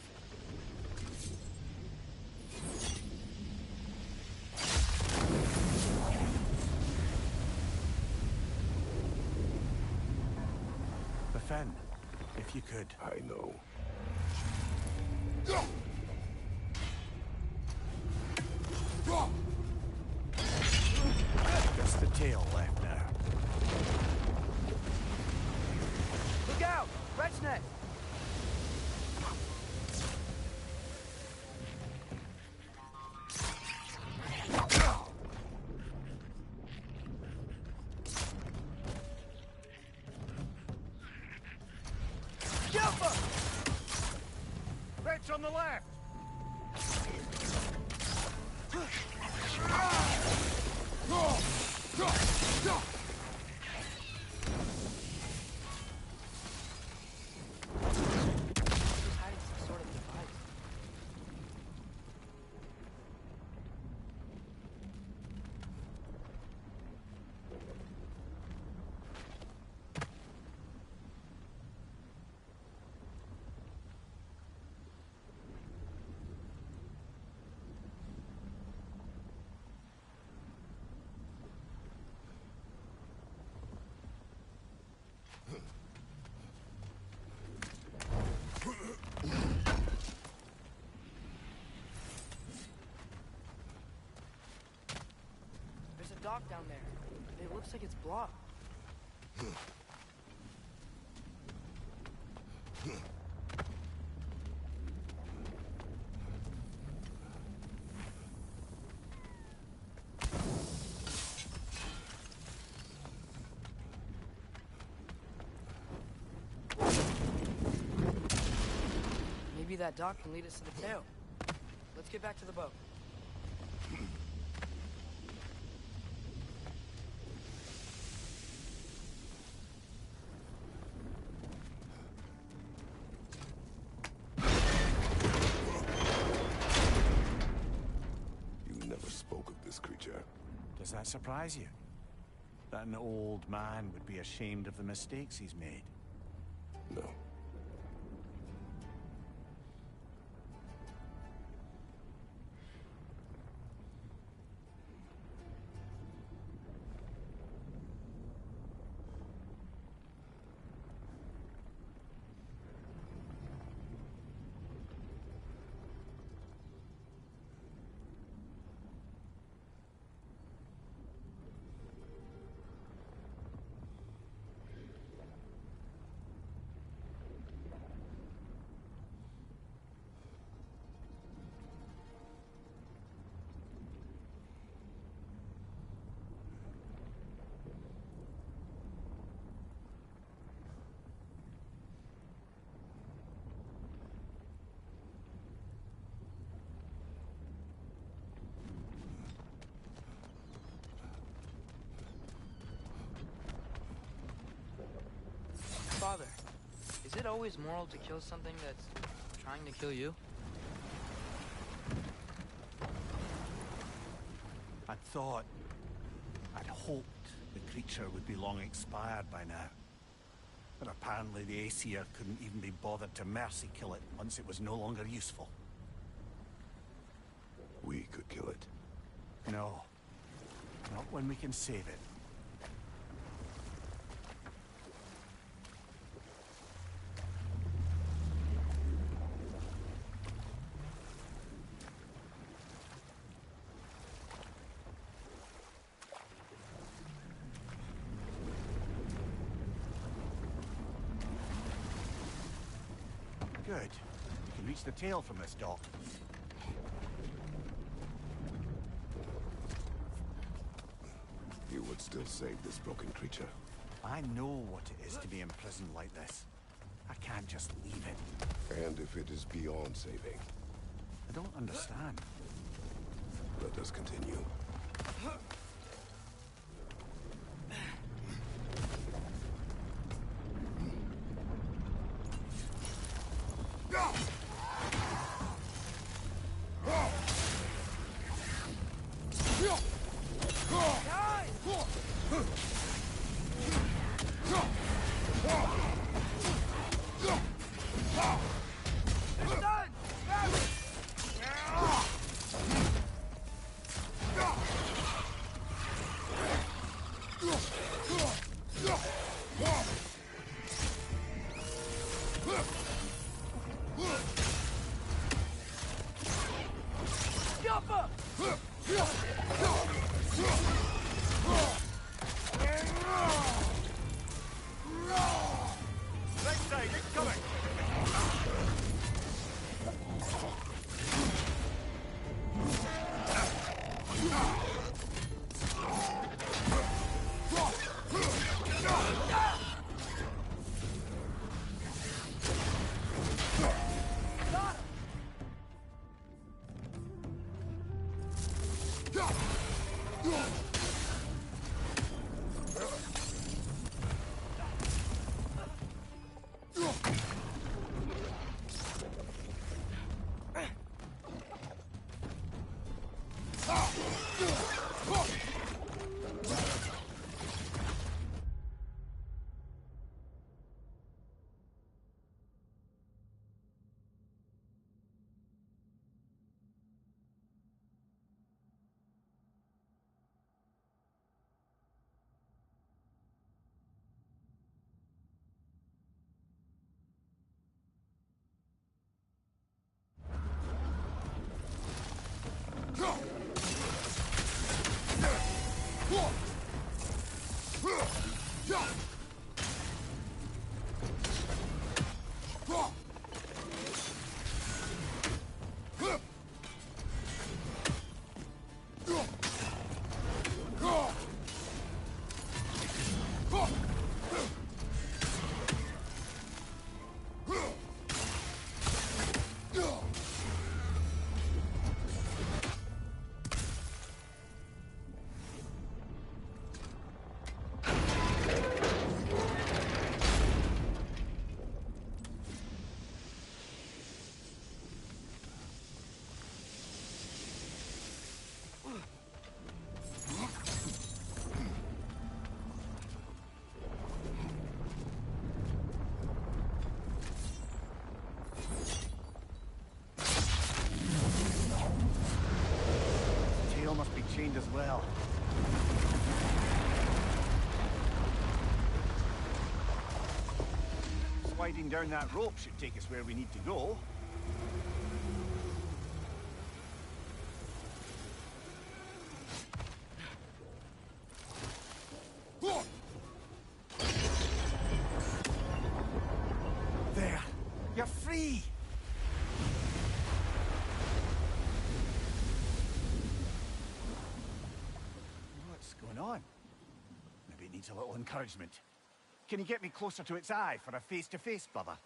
Befin, if you could. I know. Just the tail left now. Look out! Red's neck! Red's on the left! He's hiding some sort of device. There's a dock down there. It looks like it's blocked. Maybe that dock can lead us to the tail. Let's get back to the boat. You never spoke of this creature. Does that surprise you? That an old man would be ashamed of the mistakes he's made? No. Father, is it always moral to kill something that's trying to kill you? I'd thought, I'd hoped the creature would be long expired by now. But apparently the Aesir couldn't even be bothered to mercy kill it once it was no longer useful. We could kill it. No. Not when we can save it. Good. We can reach the tail from this dock. You would still save this broken creature. I know what it is to be imprisoned like this. I can't just leave it. And if it is beyond saving, I don't understand. let us continue. Right side, incoming! Tail must be chained as well. Sliding down that rope should take us where we need to go. There! You're free! What's going on? Maybe it needs a little encouragement. Can you get me closer to its eye for a face-to-face, brother?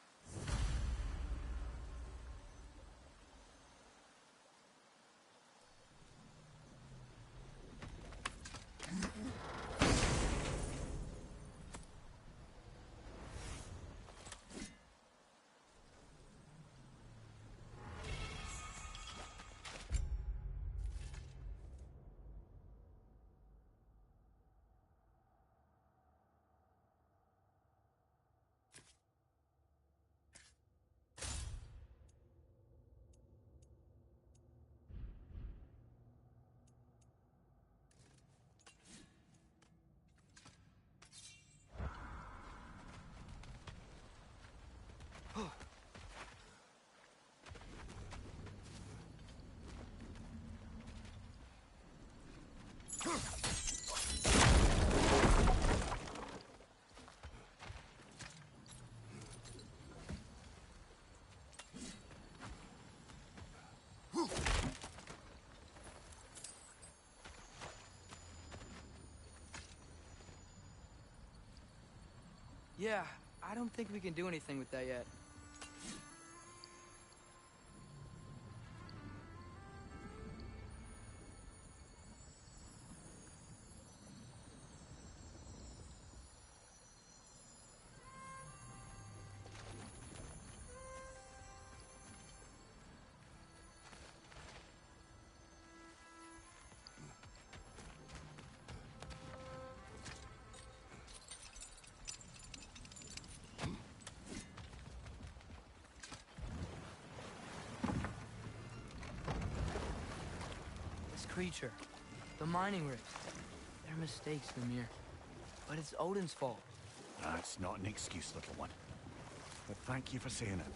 Yeah, I don't think we can do anything with that yet. Creature. The mining rigs. They're mistakes, Mimir. But it's Odin's fault. That's not an excuse, little one. But thank you for saying it.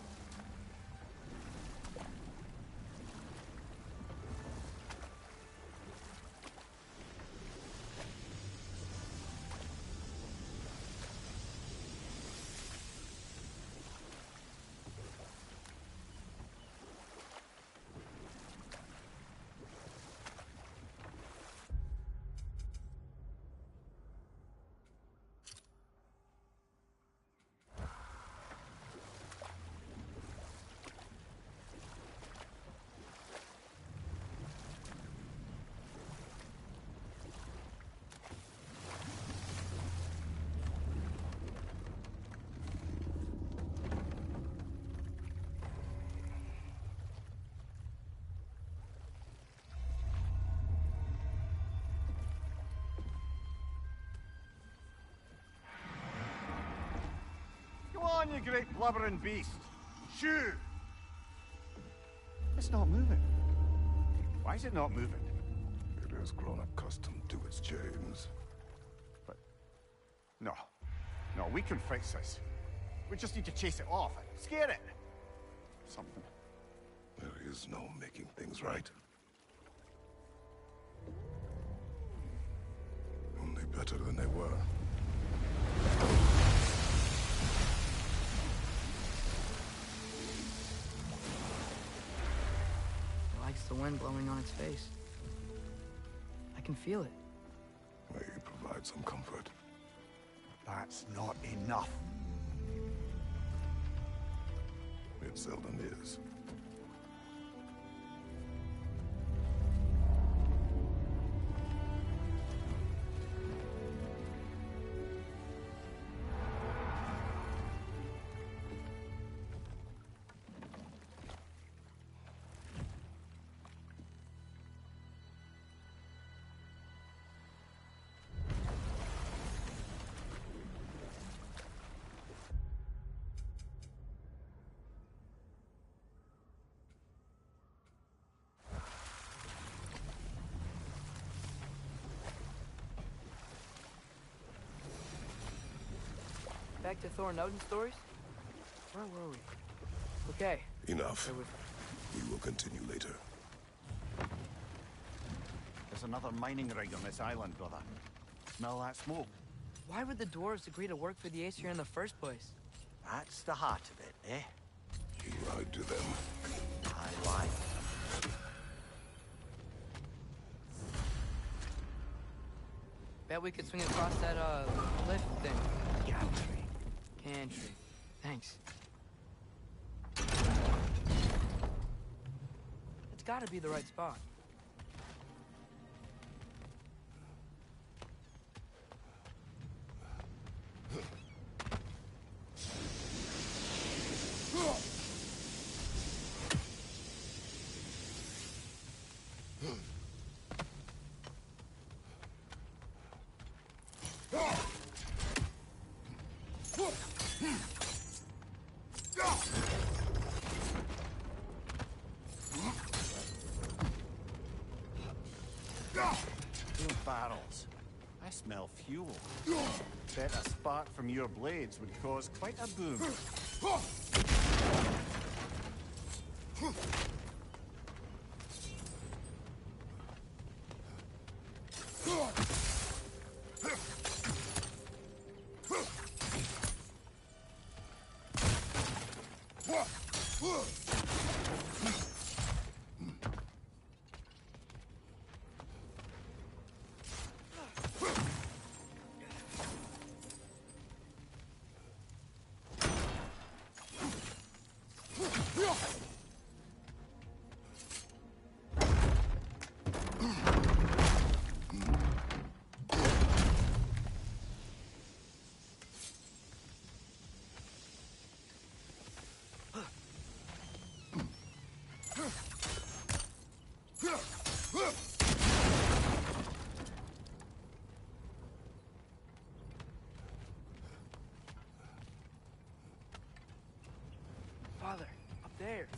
Go on, you great blubbering beast. Shoo! It's not moving. Why is it not moving? It has grown accustomed to its chains. But... No. No, we can fix this. We just need to chase it off. Scare it. Something. There is no making things right. Only better than they were. It likes the wind blowing on its face. I can feel it. May you provide some comfort. That's not enough. It seldom is. Back to Thor and Odin stories? Where were we? Okay. Enough. There was... We will continue later. There's another mining rig on this island, brother. Smell that smoke? Why would the dwarves agree to work for the Aesir in the first place? That's the heart of it, eh? You lied to them. I lied. Bet we could swing across that, lift thing. Gantry. Cantry. Thanks. It's gotta be the right spot. Fuel barrels. I smell fuel. Bet a spark from your blades would cause quite a boom. Father, up there.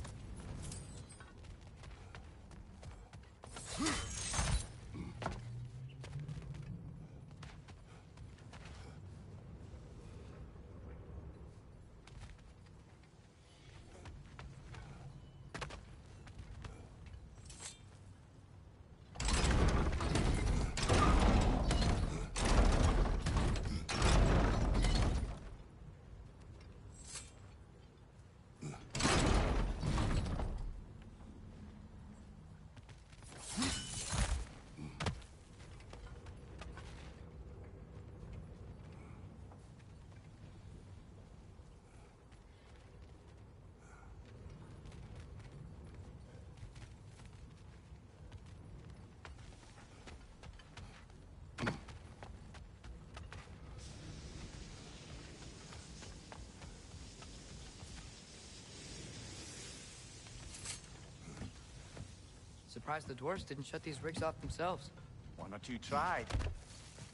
surprised the dwarves didn't shut these rigs off themselves. One or two tried.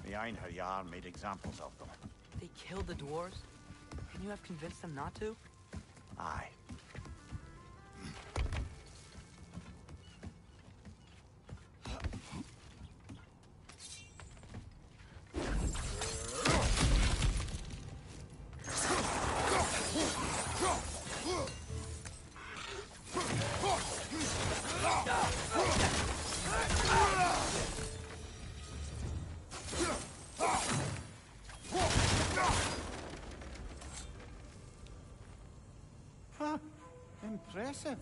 The Einherjar made examples of them. They killed the dwarves? Can you have convinced them not to? Aye. Huh. Impressive.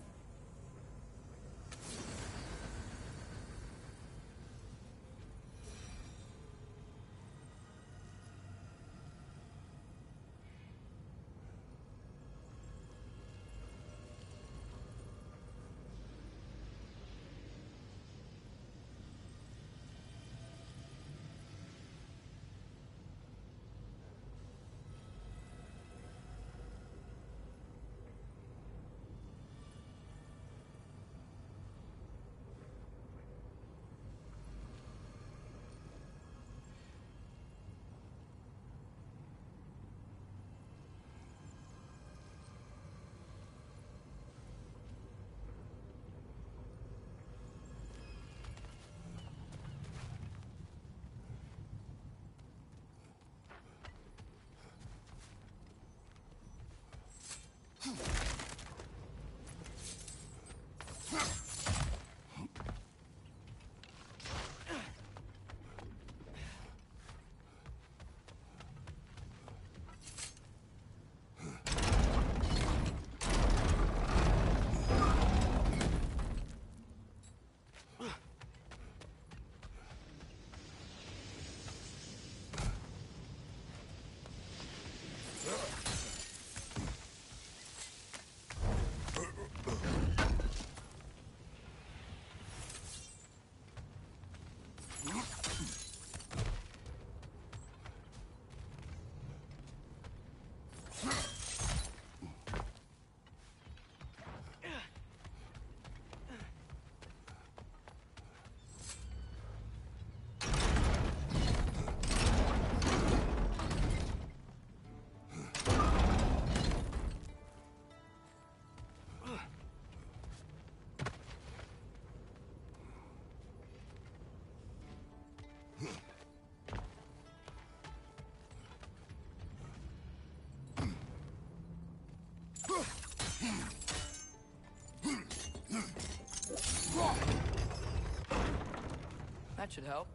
That should help.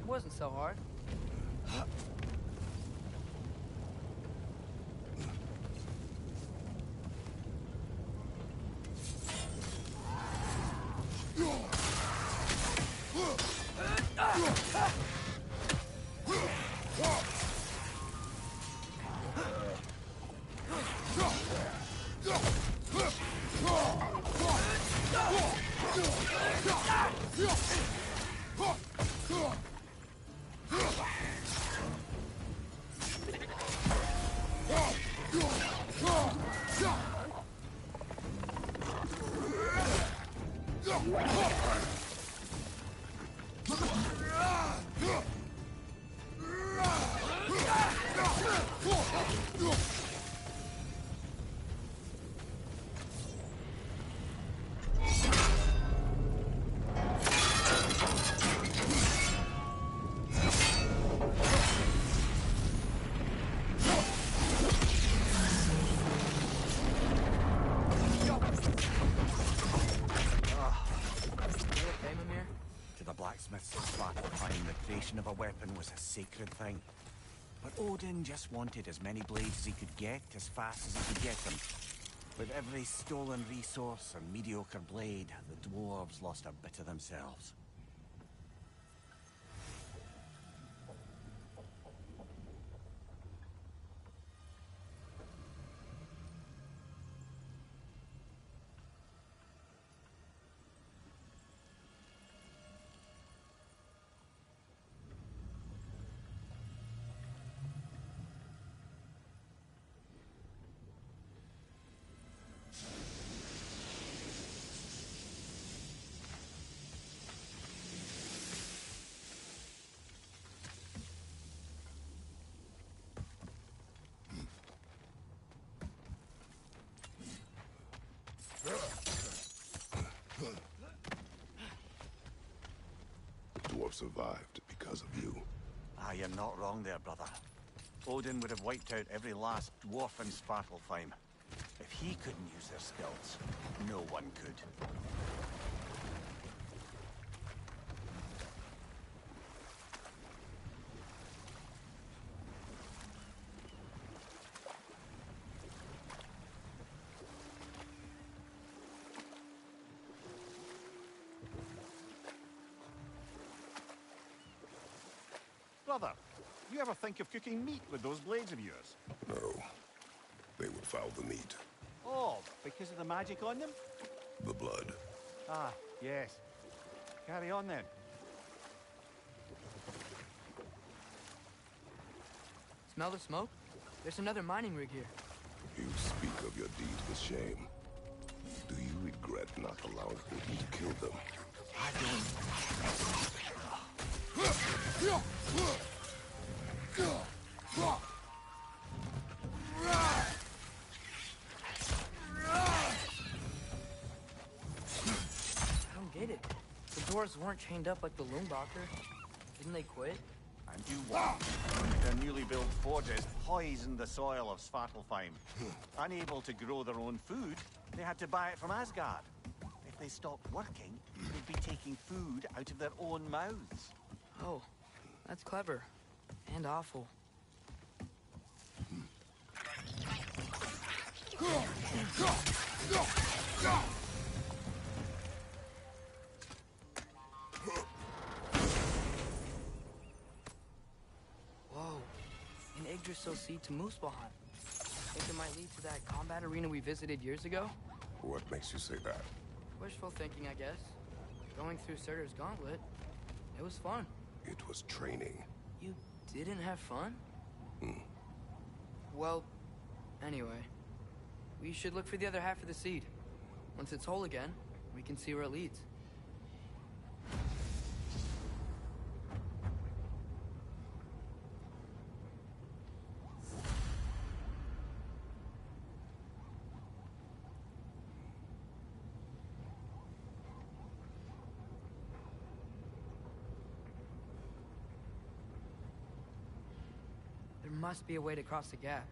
Wasn't so hard. blacksmiths of Svartalfheim, the creation of a weapon was a sacred thing. But Odin just wanted as many blades as he could get, as fast as he could get them. With every stolen resource and mediocre blade, the dwarves lost a bit of themselves. Dwarf survived because of you. Ah, you're not wrong there, brother. Odin would have wiped out every last dwarf in Svartalfheim. If he couldn't use their skills, no one could. Brother, you ever think of cooking meat with those blades of yours? No. They would foul the meat. Oh, because of the magic on them? The blood. Ah, yes. Carry on then. Smell the smoke? There's another mining rig here. You speak of your deeds with shame. Do you regret not allowing Odin to kill them? I don't... I don't get it. The dwarves weren't chained up like the Loombacher. Didn't they quit? And you what? Their newly built forges poisoned the soil of Svartalfheim. Unable to grow their own food, they had to buy it from Asgard. If they stopped working, they'd be taking food out of their own mouths. Oh, that's clever. And awful. Whoa. An Yggdrasil seed to Muspelheim. Think it might lead to that combat arena we visited years ago? What makes you say that? Wishful thinking, I guess. Going through Surtur's gauntlet. It was fun. It was training. You didn't have fun? Hmm. Well, anyway. We should look for the other half of the seed. Once it's whole again, we can see where it leads. There must be a way to cross the gap.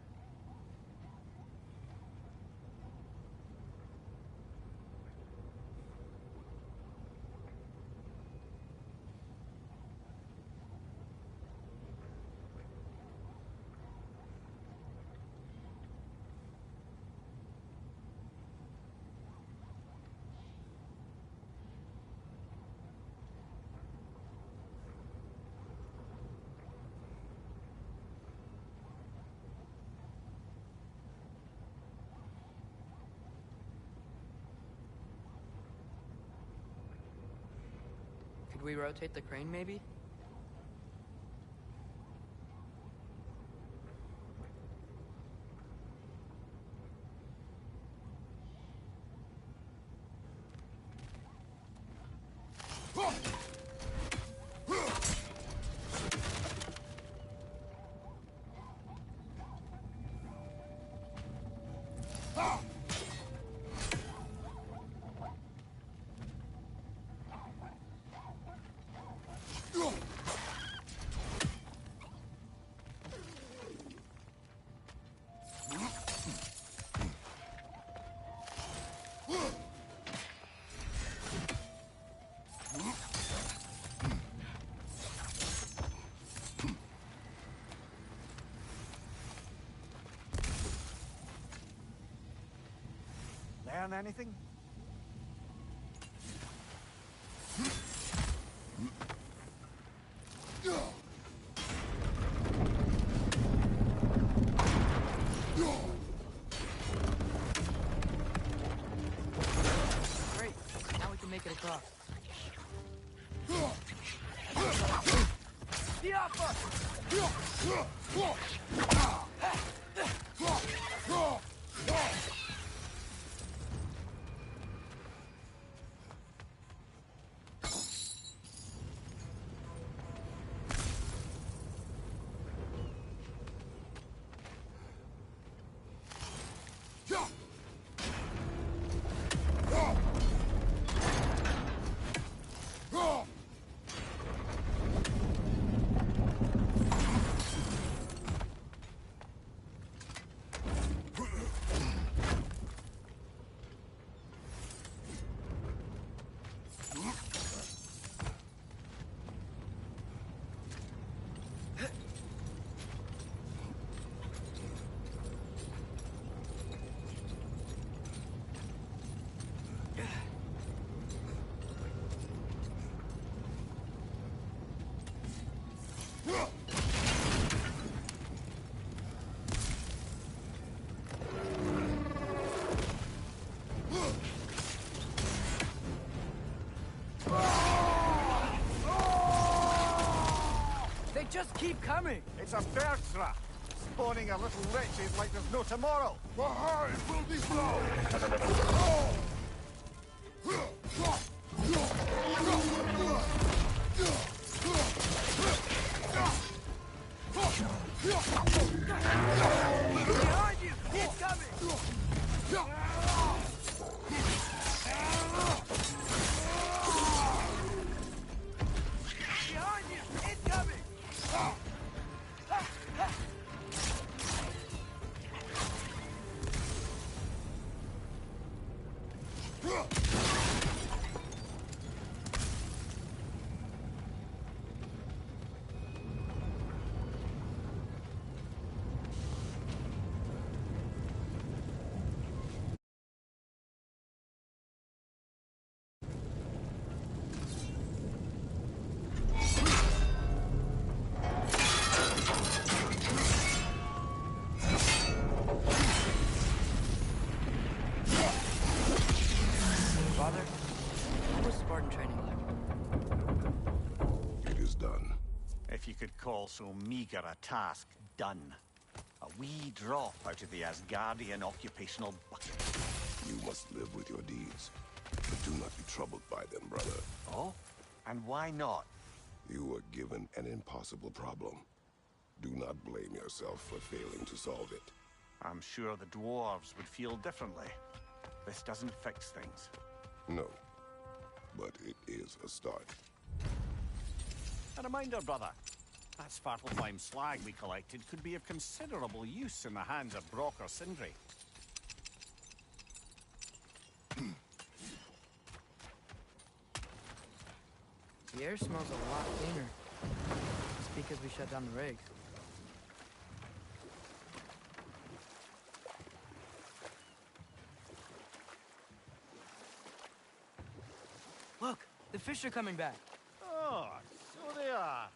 Could we rotate the crane, maybe? done anything? Great. Now we can make it across. They just keep coming! It's a bird trap, spawning a little wretches like there's no tomorrow. Behind will be slow! Behind you! It's coming! Behind you! It's coming! Father, what was Spartan training like? It is done. If you could call so meager a task done. A wee drop out of the Asgardian occupational bucket. You must live with your deeds, but do not be troubled by them, brother. Oh? And why not? You were given an impossible problem. Do not blame yourself for failing to solve it. I'm sure the dwarves would feel differently. This doesn't fix things. No, but it is a start. A reminder, brother. That Svartalfheim slag we collected could be of considerable use in the hands of Brock or Sindri. The air smells a lot cleaner. It's because we shut down the rigs. Look, the fish are coming back. Oh, so they are.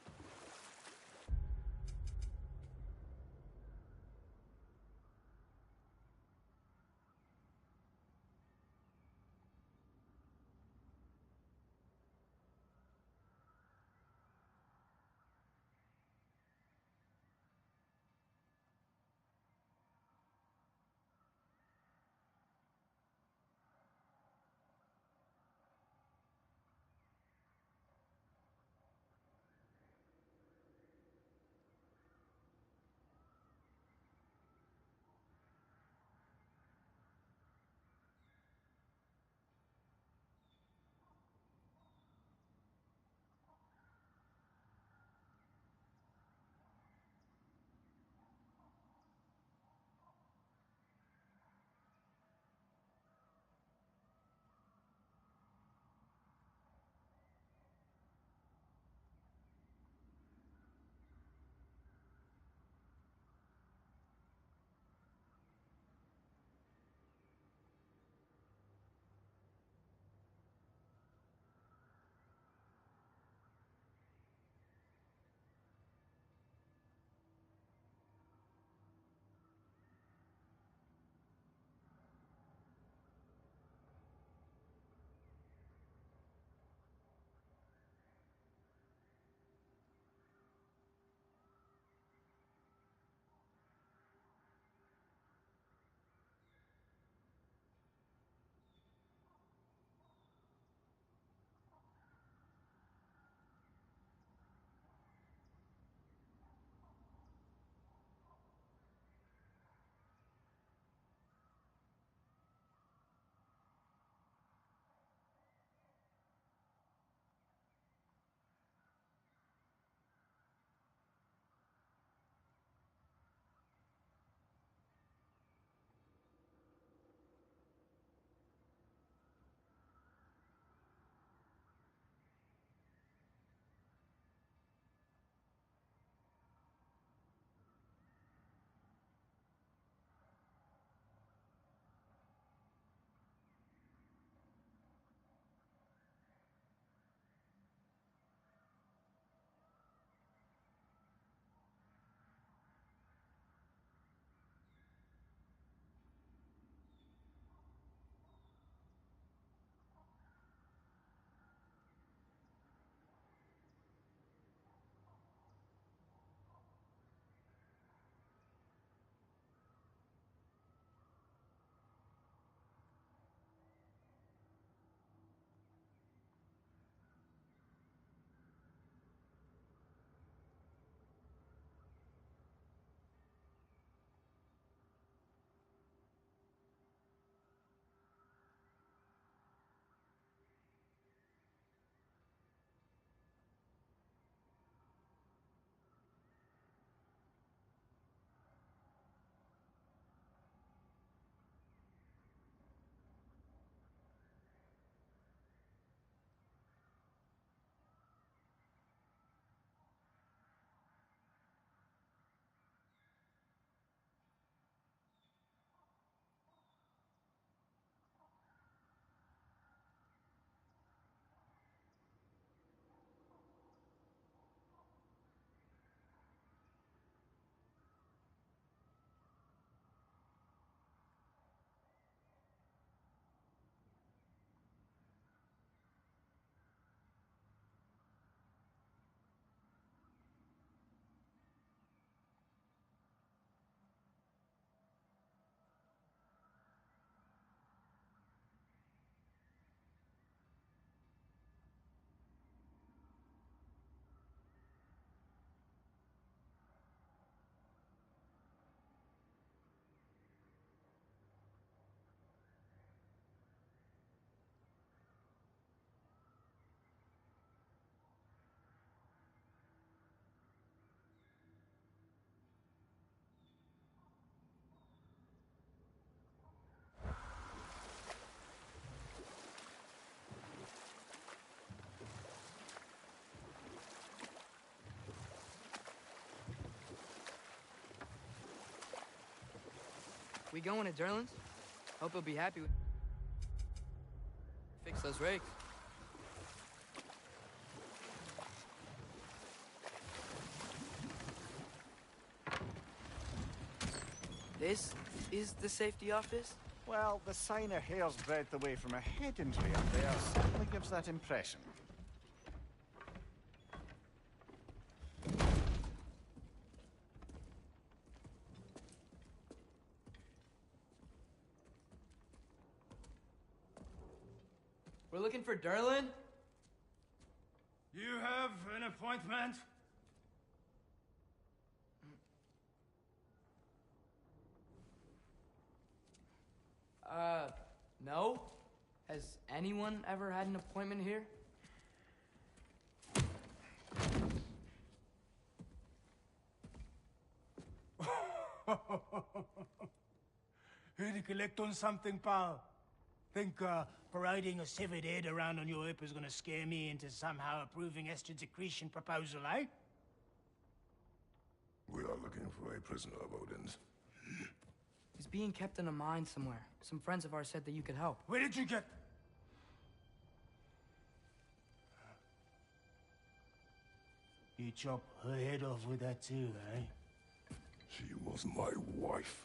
We going to Derlin's? Hope he'll be happy with... Fix those rakes. This is the safety office? Well, the sign a hair's breadth away from a head injury up there certainly gives that impression. We're looking for Derlin? You have an appointment? No. Has anyone ever had an appointment here? Here to collect on something, pal? Think, parading a severed head around on your hip is gonna scare me into somehow approving Esther's accretion proposal, eh? We are looking for a prisoner of Odin's. He's being kept in a mine somewhere. Some friends of ours said that you could help. Where did you get... You chop her head off with that too, eh? She was my wife.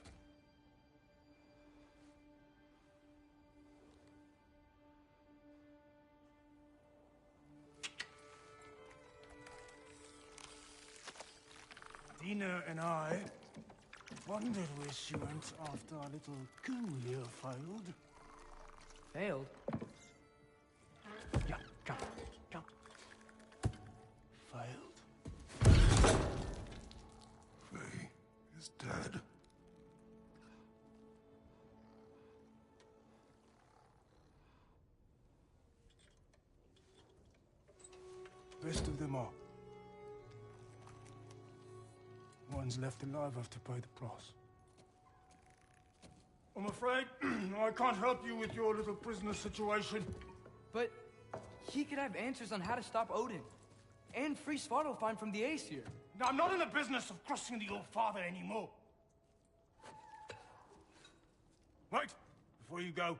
Dina and I wondered where she went after our little coup here failed. Failed? Yeah, come, come. Failed. Faye is dead. Rest of them are. One's left alive have to pay the price. I'm afraid I can't help you with your little prisoner situation. But he could have answers on how to stop Odin. And free Svartalfheim from the Aesir. Now, I'm not in the business of crossing the old father anymore. Right, before you go.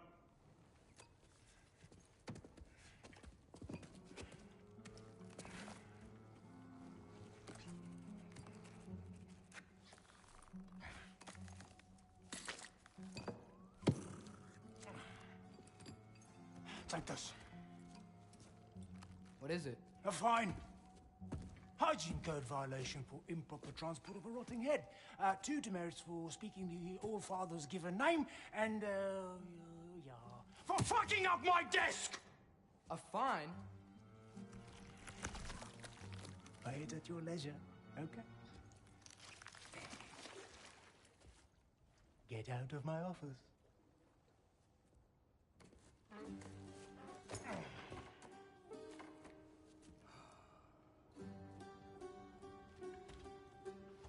Take this. What is it? A fine. Hygiene code violation for improper transport of a rotting head. 2 demerits for speaking the All-Father's given name, and, yeah. For fucking up my desk! A fine? Pay it at your leisure, okay? Get out of my office.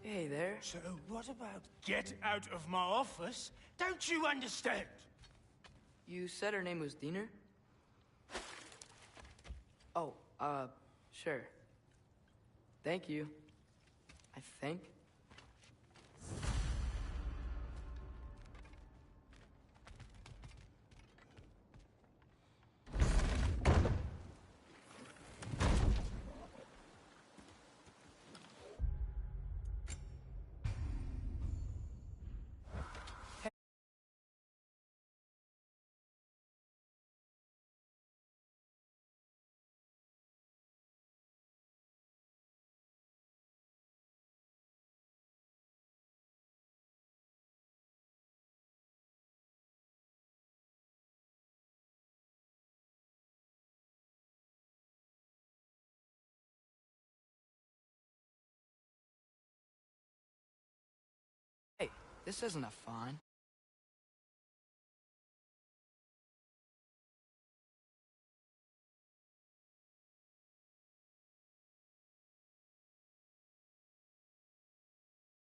Hey there. So what about get out of my office? Don't you understand? You said her name was Diener? Oh, sure. Thank you. I think. Hey, this isn't a fine.